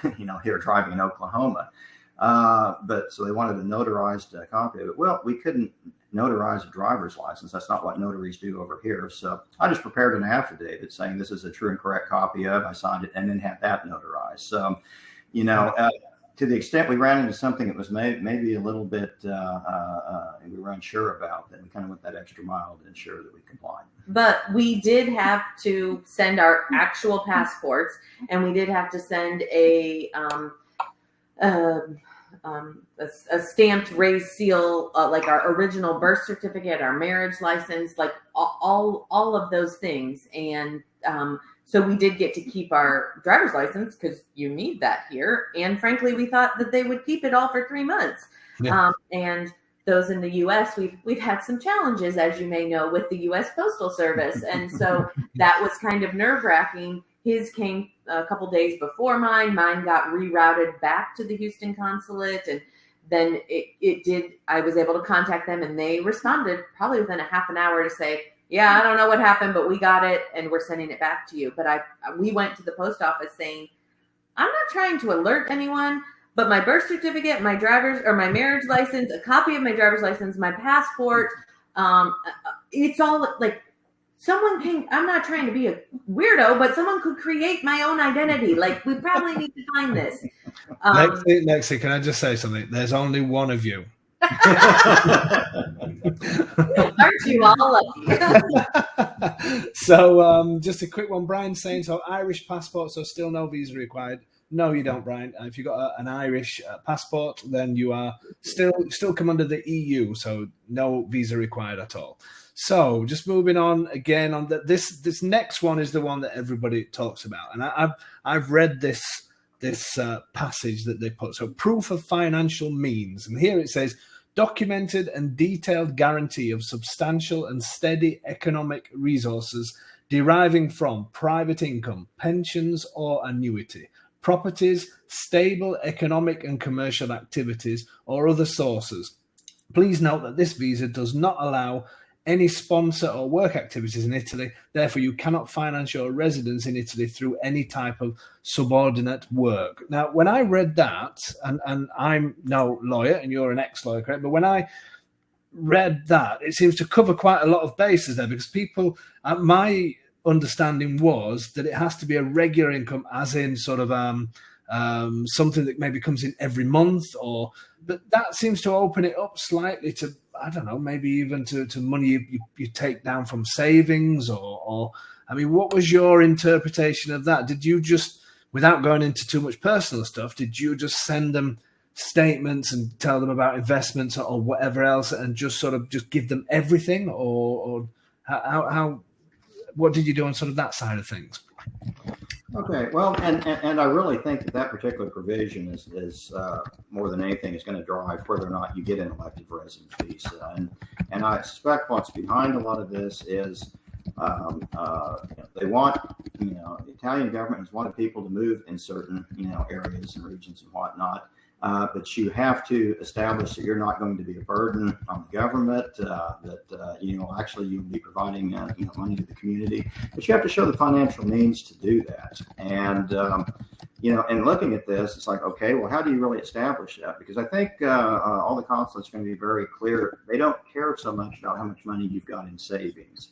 here driving in Oklahoma. But so they wanted a notarized copy of it. Well, we couldn't notarize a driver's license. That's not what notaries do over here. So I just prepared an affidavit saying this is a true and correct copy of. I signed it and then had that notarized. So, to the extent we ran into something that was maybe a little bit we were unsure about, then we kind of went that extra mile to ensure that we complied. But we did have to send our actual passports, and we did have to send a stamped raised seal, like our original birth certificate, our marriage license, like all of those things. And so we did get to keep our driver's license, because you need that here. And frankly, we thought that they would keep it all for 3 months. Yeah. And those in the U.S., we've had some challenges, as you may know, with the U.S. Postal Service. And so that was kind of nerve-wracking. His came a couple days before mine. Mine got rerouted back to the Houston consulate. And then it did. I was able to contact them, and they responded probably within a half an hour to say, yeah, I don't know what happened, but we got it and we're sending it back to you. But we went to the post office saying, I'm not trying to alert anyone, but my birth certificate, my marriage license, a copy of my driver's license, my passport, it's all like someone can, I'm not trying to be a weirdo, but someone could create my own identity. Like, we probably need to find this. Lexy, can I just say something? There's only one of you. Aren't you all lucky? So just a quick one. Brian's saying, so Irish passport, so still no visa required. No, you don't, Brian. If you've got an Irish passport, then you are still come under the EU, so no visa required at all. So just moving on again on this next one is the one that everybody talks about, and I've read this passage that they put. So proof of financial means, and here it says, documented and detailed guarantee of substantial and steady economic resources deriving from private income, pensions or annuity, properties, stable economic and commercial activities, or other sources. Please note that this visa does not allow any sponsor or work activities in Italy. Therefore, you cannot finance your residence in Italy through any type of subordinate work. Now, when I read that, and I'm no lawyer, and you're an ex-lawyer, correct? But when I read that, it seems to cover quite a lot of bases there, because people, my understanding was that it has to be a regular income, as in sort of something that maybe comes in every month, but that seems to open it up slightly to, I don't know, maybe even to money you take down from savings or I mean, what was your interpretation of that? Did you just, without going into too much personal stuff, did you just send them statements and tell them about investments or whatever else and just give them everything, or how what did you do on sort of that side of things? Okay, well, and I really think that particular provision is more than anything is going to drive whether or not you get an elective residence visa, and I suspect what's behind a lot of this is they want, the Italian government has wanted people to move in certain areas and regions and whatnot. But you have to establish that you're not going to be a burden on the government, actually you'll be providing money to the community, but you have to show the financial means to do that. And and looking at this, it's like, okay, well, how do you really establish that? Because I think all the consulates are going to be very clear. They don't care so much about how much money you've got in savings.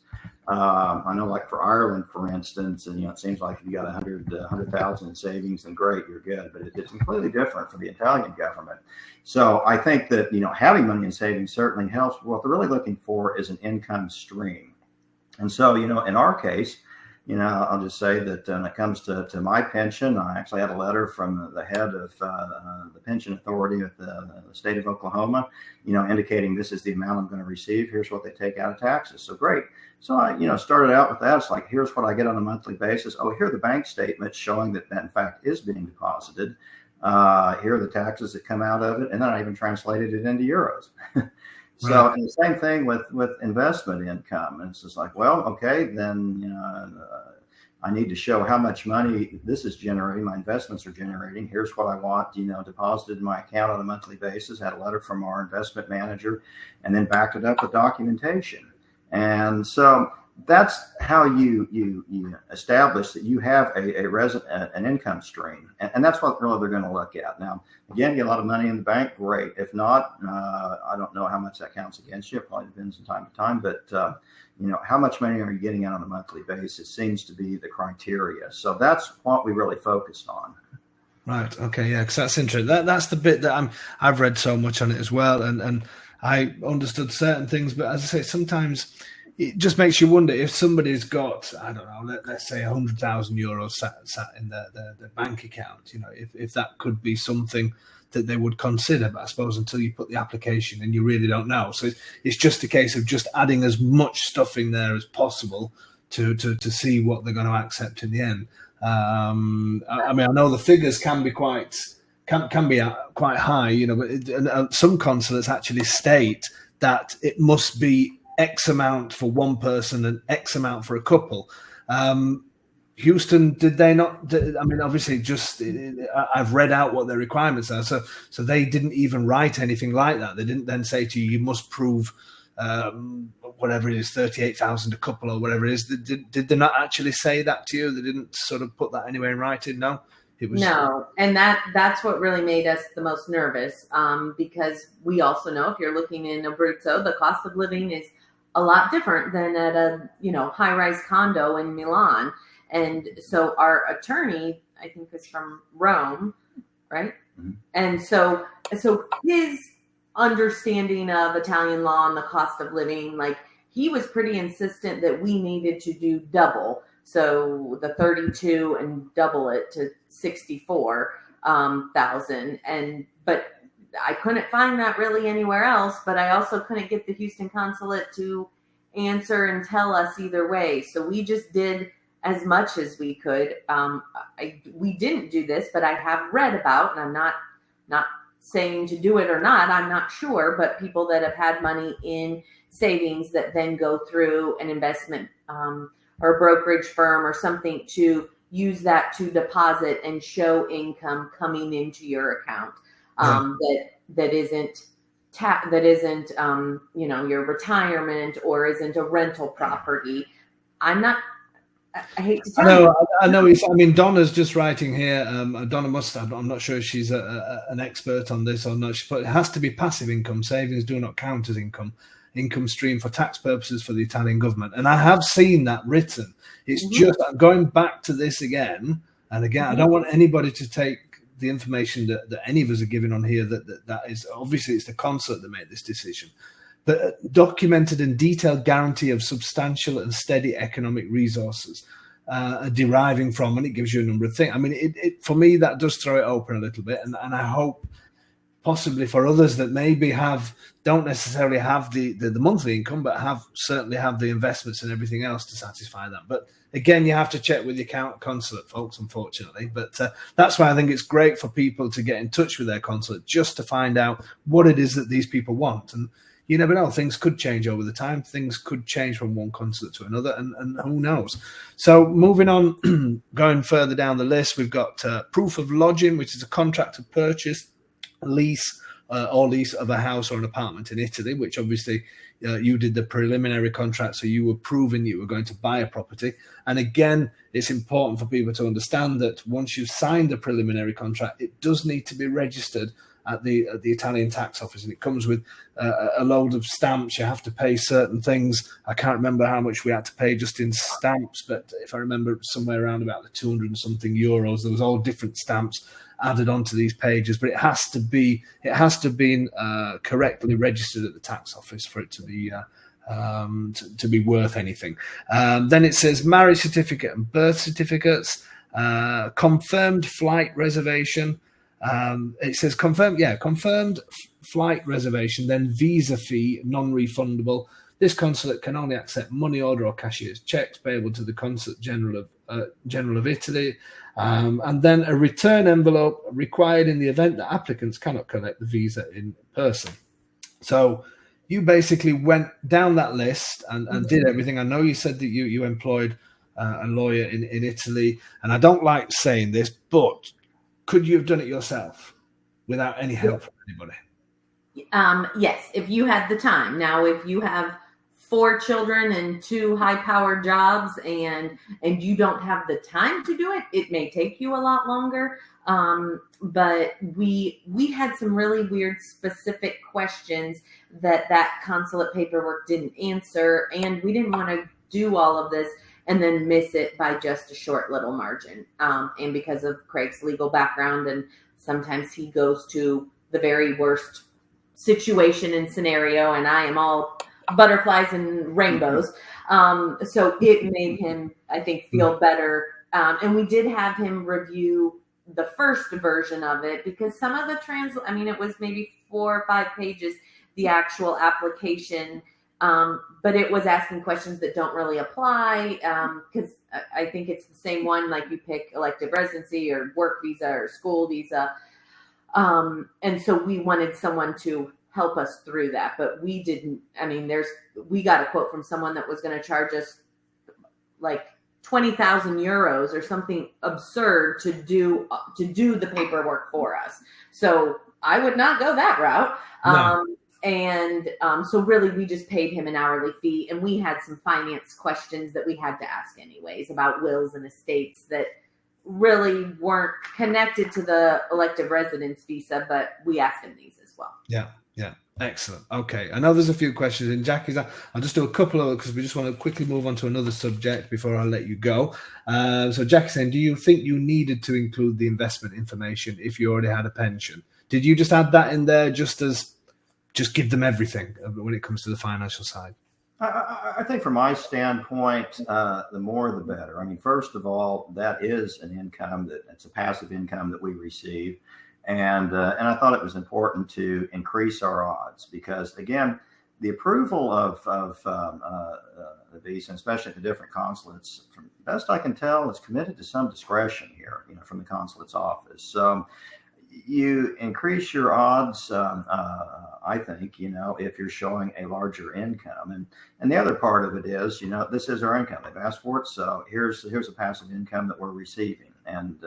I know, like for Ireland, for instance, and it seems like if you got 100,000 in savings, then great, you're good. But it's completely different for the Italian government. So I think that having money in savings certainly helps. What they're really looking for is an income stream. And so in our case, I'll just say that when it comes to my pension, I actually had a letter from the head of the pension authority of the state of Oklahoma, indicating this is the amount I'm going to receive. Here's what they take out of taxes. So great. So I, started out with that. It's like, here's what I get on a monthly basis. Oh, here are the bank statements showing that in fact is being deposited. Here are the taxes that come out of it. And then I even translated it into euros. So right. And the same thing with investment income. And it's just like, well, okay, then I need to show how much money this is generating. My investments are generating. Here's what I want, deposited in my account on a monthly basis. Had a letter from our investment manager, and then backed it up with documentation. And so that's how you establish that you have an income stream, and that's what really they're going to look at. Now, again, you get a lot of money in the bank, great. If not, I don't know how much that counts against you. It probably depends from time to time, but how much money are you getting out on a monthly basis seems to be the criteria. So that's what we really focused on. Right. Okay. Yeah. Because that's interesting. That's the bit that I've read so much on it as well, and I understood certain things, but as I say, sometimes it just makes you wonder if somebody's got, I don't know, let's say 100,000 euros sat in their bank account, if that could be something that they would consider. But I suppose until you put the application in, you really don't know. So it's just a case of just adding as much stuff in there as possible to see what they're going to accept in the end. I mean, I know the figures can be quite high, but some consulates actually state that it must be X amount for one person and X amount for a couple. Houston, did they not? I mean, obviously, I've read out what their requirements are. So they didn't even write anything like that. They didn't then say to you, you must prove whatever it is, 38,000 a couple or whatever it is. Did they not actually say that to you? They didn't sort of put that anywhere in writing? No? It was no, and that's what really made us the most nervous, because we also know if you're looking in Abruzzo, the cost of living is a lot different than at a high-rise condo in Milan. And so our attorney, I think, is from Rome, right? Mm-hmm. And so his understanding of Italian law and the cost of living, like, he was pretty insistent that we needed to do double. So the 32 and double it to 64,000. But I couldn't find that really anywhere else, but I also couldn't get the Houston consulate to answer and tell us either way. So we just did as much as we could. We didn't do this, but I have read about, and I'm not saying to do it or not, I'm not sure, but people that have had money in savings that then go through an investment or a brokerage firm or something to use that to deposit and show income coming into your account. That isn't your retirement or isn't a rental property. I hate to tell you. I know. I mean, Donna's just writing here. Donna must have. I'm not sure if she's an expert on this or not. But it has to be passive income. Savings do not count as income stream for tax purposes for the Italian government. And I have seen that written. It's just going back to this again and again. I don't want anybody to take the information that any of us are giving on here that is obviously it's the consulate that made this decision, but documented and detailed guarantee of substantial and steady economic resources deriving from, and it gives you a number of things. I mean, it for me that does throw it open a little bit, and I hope possibly for others that maybe don't necessarily have the monthly income, but certainly have the investments and everything else to satisfy that. But again, you have to check with your consulate, folks, unfortunately. But that's why I think it's great for people to get in touch with their consulate just to find out what it is that these people want. And you never know, things could change over the time. Things could change from one consulate to another, and who knows. So moving on, going further down the list, we've got proof of lodging, which is a contract of purchase, lease of a house or an apartment in Italy, which obviously you did the preliminary contract, so you were proving you were going to buy a property. And again, it's important for people to understand that once you've signed the preliminary contract, it does need to be registered at the Italian tax office, and it comes with a load of stamps. You have to pay certain things. I can't remember how much we had to pay just in stamps, but if I remember, somewhere around about the 200 and something euros. There was all different stamps added onto these pages, but it has to be correctly registered at the tax office for it to be worth anything. Then it says marriage certificate and birth certificates, confirmed flight reservation. It says confirmed flight reservation, then visa fee, non-refundable. This consulate can only accept money order or cashier's checks payable to the Consulate General of Italy. And then a return envelope required in the event that applicants cannot collect the visa in person. So you basically went down that list and did everything. I know you said that you employed a lawyer in Italy, and I don't like saying this, but could you have done it yourself without any help from anybody? Yes, if you had the time. Now, if you have 4 children and 2 high-powered jobs and you don't have the time to do it, it may take you a lot longer. But we had some really weird specific questions that consulate paperwork didn't answer, and we didn't want to do all of this and then miss it by just a short little margin. And because of Craig's legal background, and sometimes he goes to the very worst situation and scenario, and I am all butterflies and rainbows. So it made him, I think, feel better. And we did have him review the first version of it, because some of the it was maybe 4 or 5 pages, the actual application, but it was asking questions that don't really apply, because I think it's the same one, like you pick elective residency or work visa or school visa. And so we wanted someone to help us through that, but we didn't. We got a quote from someone that was going to charge us like 20,000 euros or something absurd to do the paperwork for us. So I would not go that route. No. So really we just paid him an hourly fee, and we had some finance questions that we had to ask anyways about wills and estates that really weren't connected to the elective residence visa, but we asked him these as well. Yeah. Excellent. Okay. I know there's a few questions in Jackie's. I'll just do a couple of, because we just want to quickly move on to another subject before I let you go. So Jackie's saying, do you think you needed to include the investment information if you already had a pension? Did you just add that in there just give them everything when it comes to the financial side? I think from my standpoint, the more the better. First of all, that is an income it's a passive income that we receive. And I thought it was important to increase our odds, because, again, the approval of the visa, especially at the different consulates, from best I can tell, is committed to some discretion here, from the consulate's office. So you increase your odds, I think, if you're showing a larger income. And the other part of it is, this is our income. They've asked for it, so here's a passive income that we're receiving. And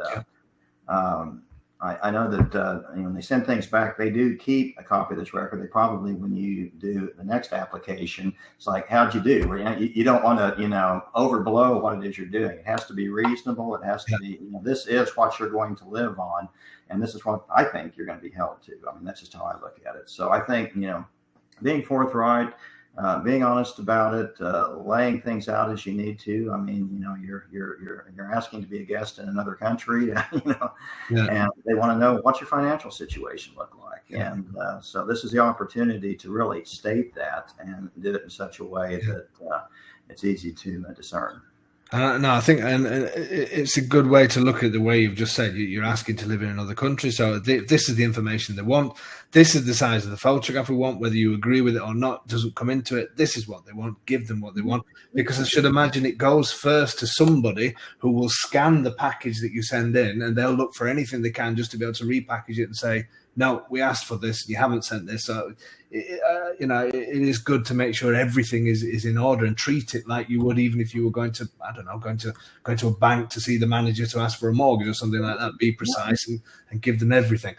I know that when they send things back, they do keep a copy of this record. They probably, when you do the next application, it's like, how'd you do? You don't want to, overblow what it is you're doing. It has to be reasonable. It has to be, this is what you're going to live on, and this is what I think you're going to be held to. That's just how I look at it. So I think, being forthright, being honest about it, laying things out as you need to. You're asking to be a guest in another country, and they want to know what's your financial situation look like. Yeah. And so this is the opportunity to really state that and do it in such a way that it's easy to discern. No, I think, and it's a good way to look at the way you've just said. You're asking to live in another country, so this is the information they want. This is the size of the photograph we want. Whether you agree with it or not doesn't come into it. This is what they want. Give them what they want, because I should imagine it goes first to somebody who will scan the package that you send in, and they'll look for anything they can just to be able to repackage it and say, no, we asked for this, you haven't sent this. So, it is good to make sure everything is in order and treat it like you would even if you were going to, going to a bank to see the manager to ask for a mortgage or something like that. Be precise and give them everything.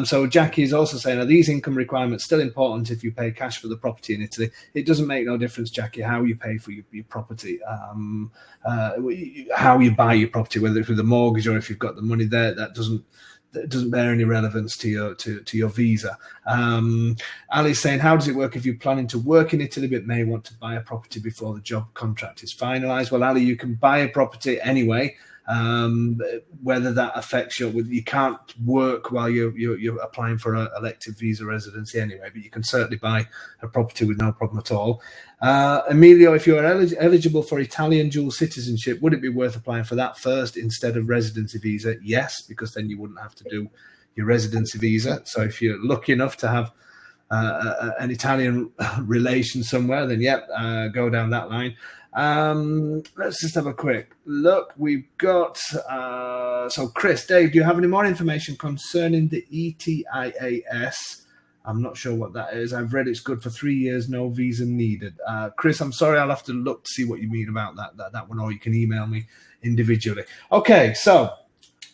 So Jackie is also saying, are these income requirements still important if you pay cash for the property in Italy? It doesn't make no difference, Jackie, how you pay for your property, how you buy your property, whether it's with a mortgage or if you've got the money there. That that doesn't bear any relevance to your visa. Ali's saying, how does it work if you're planning to work in Italy but may want to buy a property before the job contract is finalized? Well, Ali, you can buy a property anyway. Whether that affects you can't work while you're applying for an elective visa residency anyway, but you can certainly buy a property with no problem at all. Emilio, if you are eligible for Italian dual citizenship, would it be worth applying for that first instead of residency visa? Yes, because then you wouldn't have to do your residency visa. So if you're lucky enough to have an Italian relation somewhere, then go down that line. Let's just have a quick look. We've got so Chris, Dave, do you have any more information concerning the ETIAS? I'm not sure what that is. I've read it's good for 3 years, no visa needed. Chris, I'm sorry, I'll have to look to see what you mean about that one, or you can email me individually. Okay, so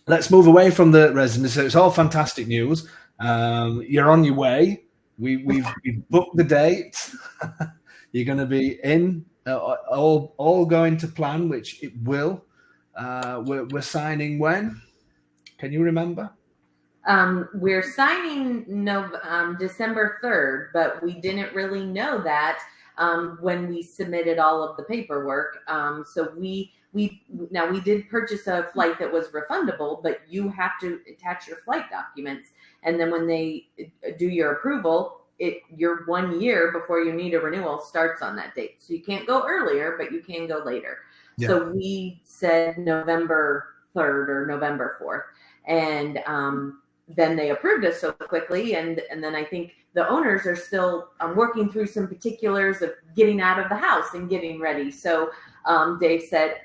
let's move away from the residency. It's all fantastic news. You're on your way. We've booked the date. You're going to be in. All going to plan, which it will. We're signing when? Can you remember? We're signing December 3rd, but we didn't really know that when we submitted all of the paperwork. So we did purchase a flight that was refundable, but you have to attach your flight documents, and then when they do your approval, your 1 year before you need a renewal starts on that date. So you can't go earlier, but you can go later. Yeah. So we said November 3rd or November 4th. And then they approved us so quickly. And then I think the owners are still working through some particulars of getting out of the house and getting ready. So Dave said,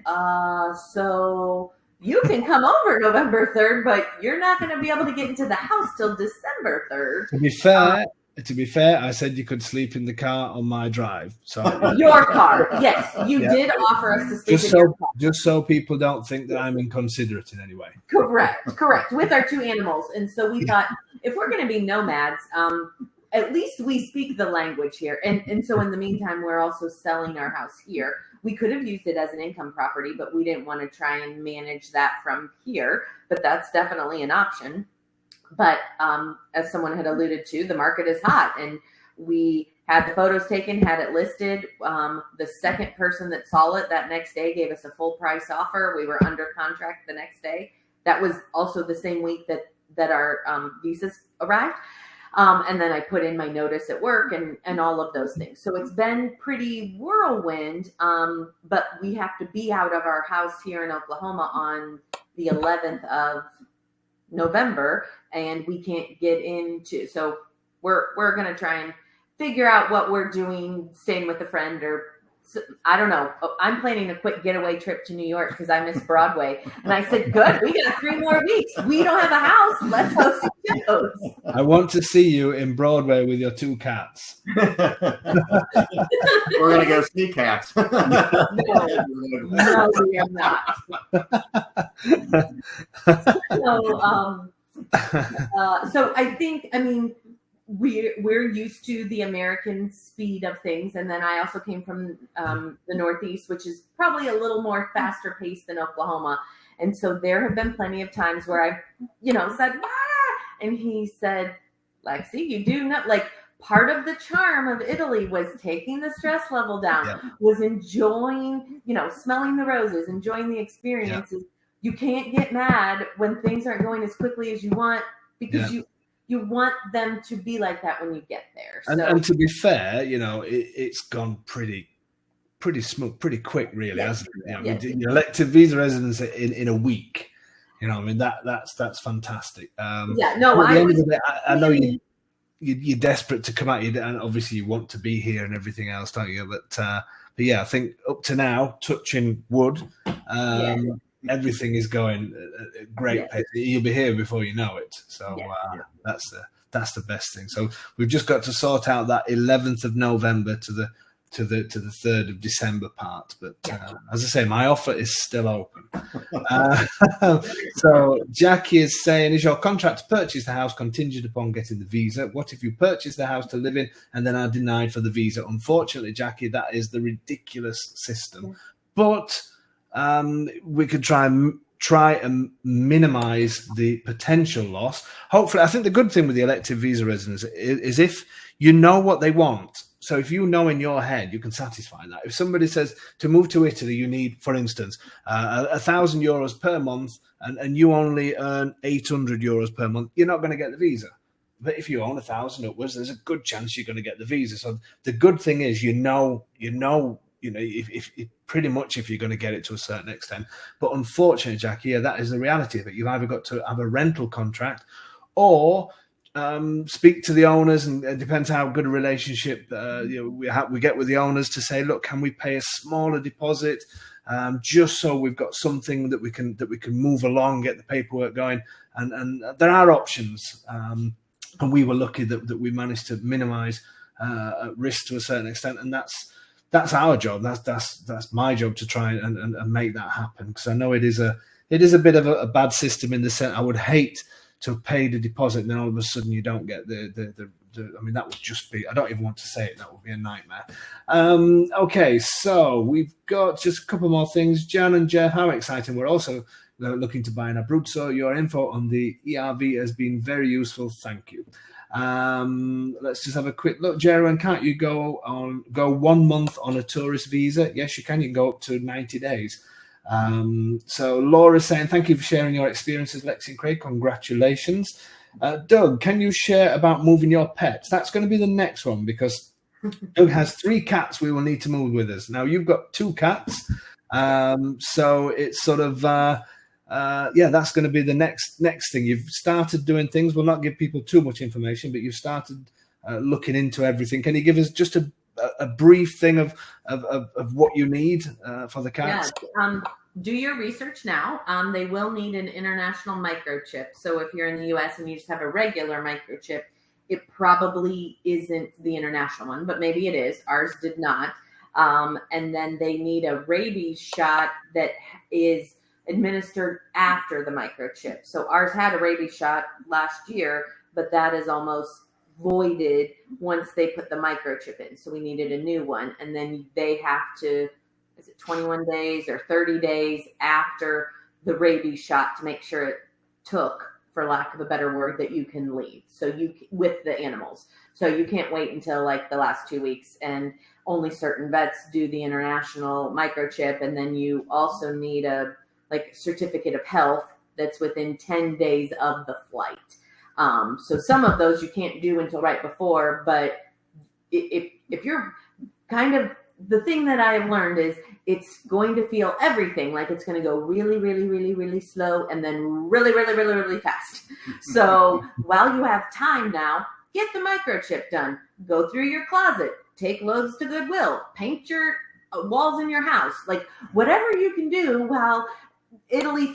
so you can come over November 3rd, but you're not going to be able to get into the house till December 3rd. To be fair, I said you could sleep in the car on my drive. So your car, yes, you did offer us to sleep in your car. Just so people don't think that I'm inconsiderate in any way. Correct. With our two animals, and so we thought if we're going to be nomads, at least we speak the language here. And so in the meantime, we're also selling our house here. We could have used it as an income property, but we didn't want to try and manage that from here. But that's definitely an option. But as someone had alluded to, the market is hot, and we had the photos taken, had it listed. The second person that saw it that next day gave us a full price offer. We were under contract the next day. That was also the same week that our visas arrived. And then I put in my notice at work and all of those things. So it's been pretty whirlwind, but we have to be out of our house here in Oklahoma on the 11th of November, and we can't get into. So we're going to try and figure out what we're doing, staying with a friend, or I don't know. I'm planning a quick getaway trip to New York because I miss Broadway. And I said, good, we got 3 more weeks. We don't have a house. Let's go see shows. I want to see you in Broadway with your 2 cats. We're going to go see cats. No, we are not. So I think, we're used to the American speed of things. And then I also came from the Northeast, which is probably a little more faster paced than Oklahoma. And so there have been plenty of times where I, said, and he said, Lexy, you do not, like, part of the charm of Italy was taking the stress level down, was enjoying, smelling the roses, enjoying the experiences. You can't get mad when things aren't going as quickly as you want, because you want them to be like that when you get there. So, and to be fair, it's gone pretty smooth, pretty quick, really, hasn't it? We did your elective visa residency in a week. That's fantastic. I know you're desperate to come out, and obviously you want to be here and everything else, don't you? But I think up to now, touching wood, everything is going at great pace. You'll be here before you know it. So that's the best thing. So we've just got to sort out that 11th of November to the 3rd of December part. But as I say, my offer is still open. So Jackie is saying, is your contract to purchase the house contingent upon getting the visa? What if you purchase the house to live in and then are denied for the visa? Unfortunately, Jackie, that is the ridiculous system. But we could try and try and minimize the potential loss. Hopefully, I think the good thing with the elective visa residents is if you know what they want. So if you know in your head, you can satisfy that. If somebody says to move to Italy, you need, for instance, €1,000 per month, and you only earn €800 per month, you're not going to get the visa. But if you own 1,000 upwards, there's a good chance you're going to get the visa. So the good thing is, if pretty much if you're going to get it to a certain extent. But unfortunately, Jackie, that is the reality of it. You've either got to have a rental contract or speak to the owners, and it depends how good a relationship we get with the owners to say, look, can we pay a smaller deposit just so we've got something that we can move along, get the paperwork going, and there are options. And we were lucky that we managed to minimize risk to a certain extent, and that's our job. That's my job to try and make that happen, because I know it is a bit of a bad system in the sense I would hate to pay the deposit and then all of a sudden you don't get the I mean, that would just be, I don't even want to say it, that would be a nightmare. Okay, so we've got just a couple more things. Jan and Jeff, how exciting. We're also looking to buy an Abruzzo. Your info on the ERV has been very useful. Thank you. Let's just have a quick look. Jeroen, can't you go 1 month on a tourist visa? Yes, you can. You can go up to 90 days. So Laura's saying, thank you for sharing your experiences, Lexy and Craig. Congratulations. Doug, can you share about moving your pets? That's going to be the next one, because Doug has 3 cats we will need to move with us. Now, you've got 2 cats. So it's sort of, that's going to be the next thing. You've started doing things. We'll not give people too much information, but you've started looking into everything. Can you give us just a brief thing of what you need for the cats? Yeah, do your research now. They will need an international microchip. So if you're in the US and you just have a regular microchip, it probably isn't the international one, but maybe it is. Ours did not. And then they need a rabies shot that is administered after the microchip. So ours had a rabies shot last year, but that is almost voided once they put the microchip in. So we needed a new one. And then they have to, is it 21 days or 30 days after the rabies shot to make sure it took, for lack of a better word, that you can leave. So you, with the animals. So you can't wait until like the last 2 weeks, and only certain vets do the international microchip. And then you also need a certificate of health that's within 10 days of the flight. So some of those you can't do until right before, but if you're kind of, the thing that I've learned is it's going to feel everything like it's going to go really, really, really, really slow, and then really, really, really, really fast. So while you have time now, get the microchip done, go through your closet, take loads to Goodwill, paint your walls in your house, like whatever you can do while Italy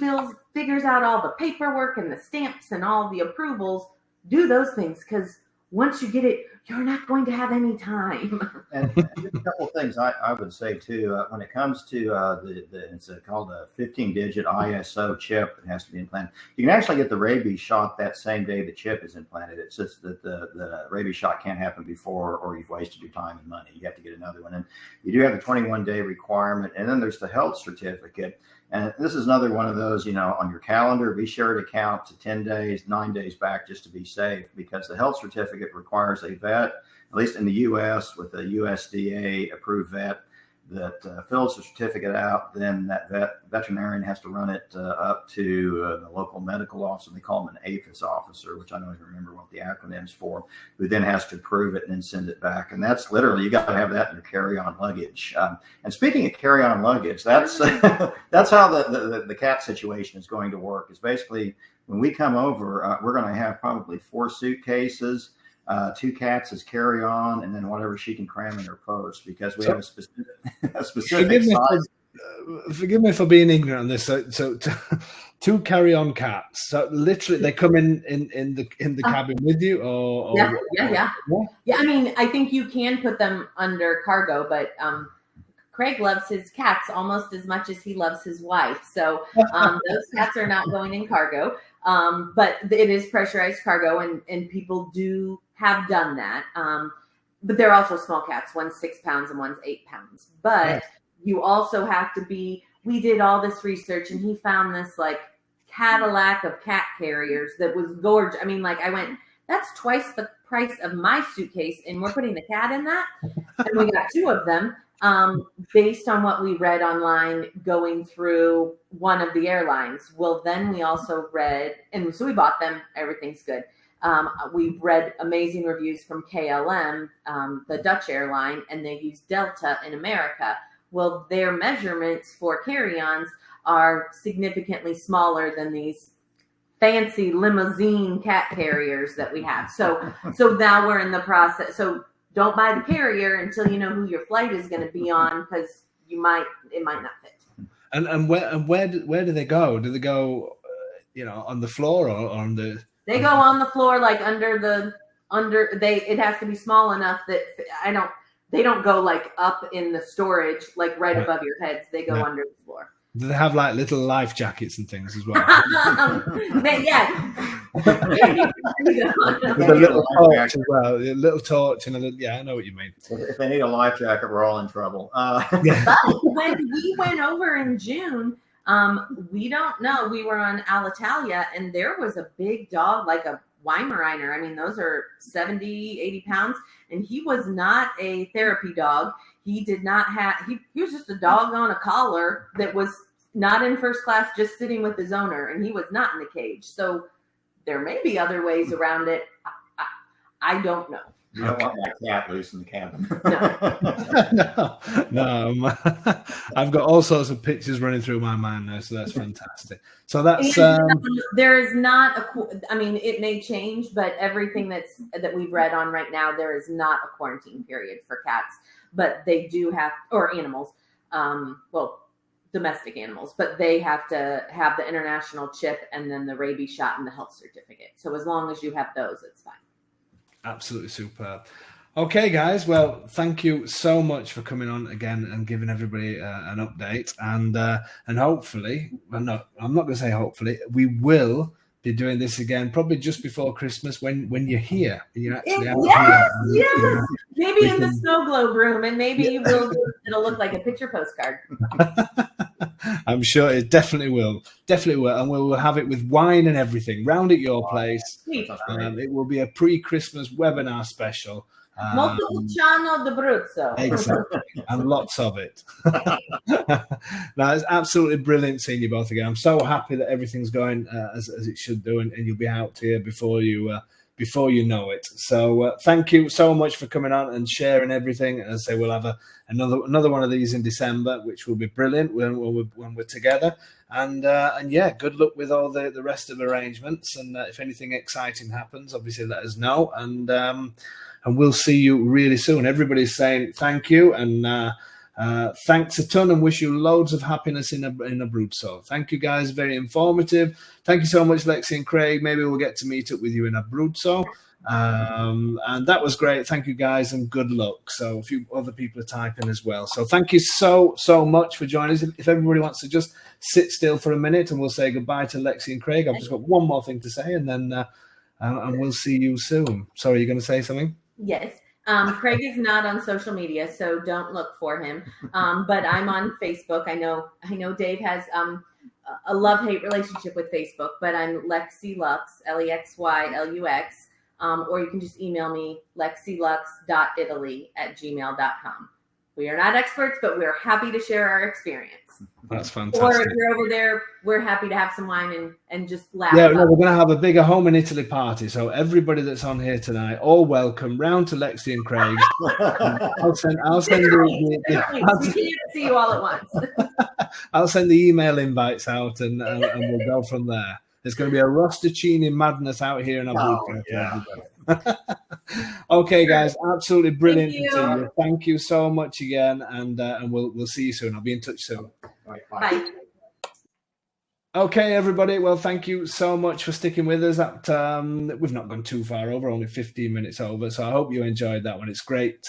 figures out all the paperwork and the stamps and all the approvals. Do those things, because once you get it, you're not going to have any time. And just a couple of things I would say too. When it comes to it's called a 15-digit ISO chip that has to be implanted. You can actually get the rabies shot that same day the chip is implanted. It's just that the rabies shot can't happen before, or you've wasted your time and money. You have to get another one. And you do have the 21-day requirement. And then there's the health certificate. And this is another one of those, on your calendar, be sure to count to 10 days, 9 days back, just to be safe, because the health certificate requires a vet, at least in the U.S., with a USDA approved vet that fills the certificate out. Then that veterinarian has to run it up to the local medical officer. They call them an APHIS officer, which I don't even remember what the acronym's for, who then has to approve it and then send it back. And that's literally, you got to have that in your carry-on luggage. And speaking of carry-on luggage, that's that's how the cat situation is going to work. Is basically when we come over, we're going to have probably 4 suitcases. 2 cats as carry on, and then whatever she can cram in her purse, because we have a specific size. Forgive me for being ignorant on this. So 2 carry on cats. So literally, they come in the cabin with you, or yeah. I mean, I think you can put them under cargo, but Craig loves his cats almost as much as he loves his wife. So those cats are not going in cargo. But it is pressurized cargo, and people have done that. But they're also small cats. One's 6 pounds and one's 8 pounds. But you also have to be we did all this research, and he found this like Cadillac of cat carriers that was gorgeous. I mean, like I went, that's twice the price of my suitcase, and we're putting the cat in that. And we got 2 of them based on what we read online going through one of the airlines. Well, then we also read, and so we bought them. Everything's good. We've read amazing reviews from KLM, the Dutch airline, and they use Delta in America. Well, their measurements for carry-ons are significantly smaller than these fancy limousine cat carriers that we have. So now we're in the process. So don't buy the carrier until you know who your flight is going to be on, because it might not fit. And where do they go? Do they go, on the floor or on the? They go on the floor, like it has to be small enough that they don't go like up in the storage, like right above your heads. They go under the floor. Do they have like little life jackets and things as well? Yeah. With a little torch as well. A little torch and I know what you mean. If they need a life jacket, we're all in trouble. But when we went over in June, we don't know. We were on Alitalia, and there was a big dog, like a Weimaraner. I mean, those are 70, 80 pounds. And he was not a therapy dog. He did not have, he was just a dog on a collar that was not in first class, just sitting with his owner. And he was not in the cage. So there may be other ways around it. I don't know. You don't want that cat loose in the cabin. No. I've got all sorts of pictures running through my mind now, so that's fantastic. So that's there is not it may change, but everything that we've read on right now, there is not a quarantine period for cats, but they do have, or animals, domestic animals, but they have to have the international chip and then the rabies shot and the health certificate. So as long as you have those, it's fine. Absolutely superb. Okay, guys. Well, thank you so much for coming on again and giving everybody an update. And hopefully, I'm not going to say hopefully, we will be doing this again probably just before Christmas when you're here. You're actually out here. Yes. Maybe in the snow globe room, and maybe it'll look like a picture postcard. I'm sure it definitely will. Definitely will. And we'll have it with wine and everything round at your place. It will be a pre-Christmas webinar special. Montepulciano d'Abruzzo. Exactly. And lots of it. No, it's absolutely brilliant seeing you both again. I'm so happy that everything's going as it should do, and you'll be out here before you know it. So thank you so much for coming on and sharing everything. As I say, we'll have another one of these in December, which will be brilliant when we're together. And yeah, good luck with all the rest of the arrangements. And if anything exciting happens, obviously let us know. And we'll see you really soon. Everybody's saying thank you and thanks a ton, and wish you loads of happiness in Abruzzo. Thank you, guys. Very informative. Thank you so much, Lexy and Craig. Maybe we'll get to meet up with you in Abruzzo. And that was great. Thank you, guys, and good luck. So a few other people are typing as well. So thank you so much for joining us. If everybody wants to just sit still for a minute, and we'll say goodbye to Lexy and Craig. I've just got one more thing to say, and then and we'll see you soon. Sorry, you're going to say something? Yes. Craig is not on social media, so don't look for him. But I'm on Facebook. I know Dave has a love-hate relationship with Facebook, but I'm Lexy Lux, LEXYLUX. Or you can just email me, lexylux.italy@gmail.com. We are not experts, but we're happy to share our experience. That's fantastic. Or if you're over there, we're happy to have some wine and just laugh. Yeah, no, we're going to have a bigger home in Italy party. So everybody that's on here tonight, all welcome round to Lexy and Craig. I'll send we can't see you all at once. I'll send the email invites out and we'll go from there. There's going to be a Rosticini madness out here in Abruzzo. Yeah. Okay, guys, absolutely brilliant to see you. Thank you so much again, and we'll see you soon. I'll be in touch soon. Bye. Okay, everybody. Well, thank you so much for sticking with us. We've not gone too far over, only 15 minutes over. So I hope you enjoyed that one. It's great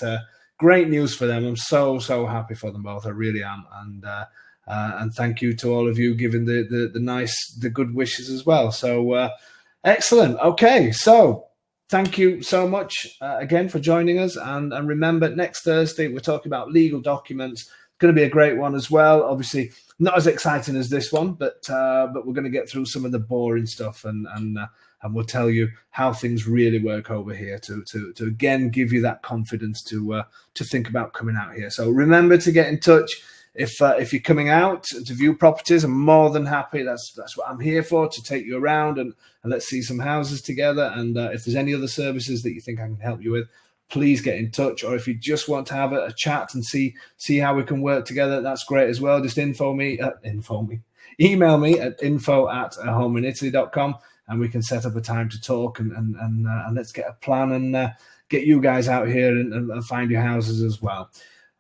news for them. I'm so happy for them both. I really am, and thank you to all of you giving the good wishes as well. So excellent. Okay, so thank you so much again for joining us. And remember, next Thursday we're talking about legal documents, Going to be a great one as well. Obviously, not as exciting as this one, but we're going to get through some of the boring stuff, and we'll tell you how things really work over here to again give you that confidence to think about coming out here. So remember to get in touch. If you're coming out to view properties, I'm more than happy. That's what I'm here for, to take you around and let's see some houses together. And if there's any other services that you think I can help you with, please get in touch. Or if you just want to have a chat and see how we can work together, that's great as well. Just email me at info@homeinaitaly.com, and we can set up a time to talk and let's get a plan and get you guys out here and find your houses as well.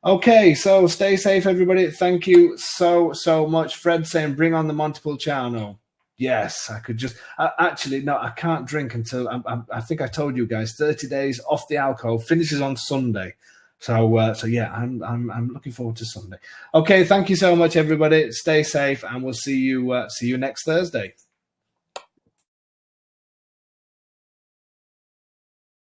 Okay, so stay safe, everybody. Thank you so much. Fred saying, bring on the Montepulciano. Yes, I could just actually no, I can't drink until I think I told you guys 30 days off the alcohol, finishes on Sunday. So yeah, I'm looking forward to Sunday. Okay, thank you so much, everybody. Stay safe, and we'll see you next Thursday.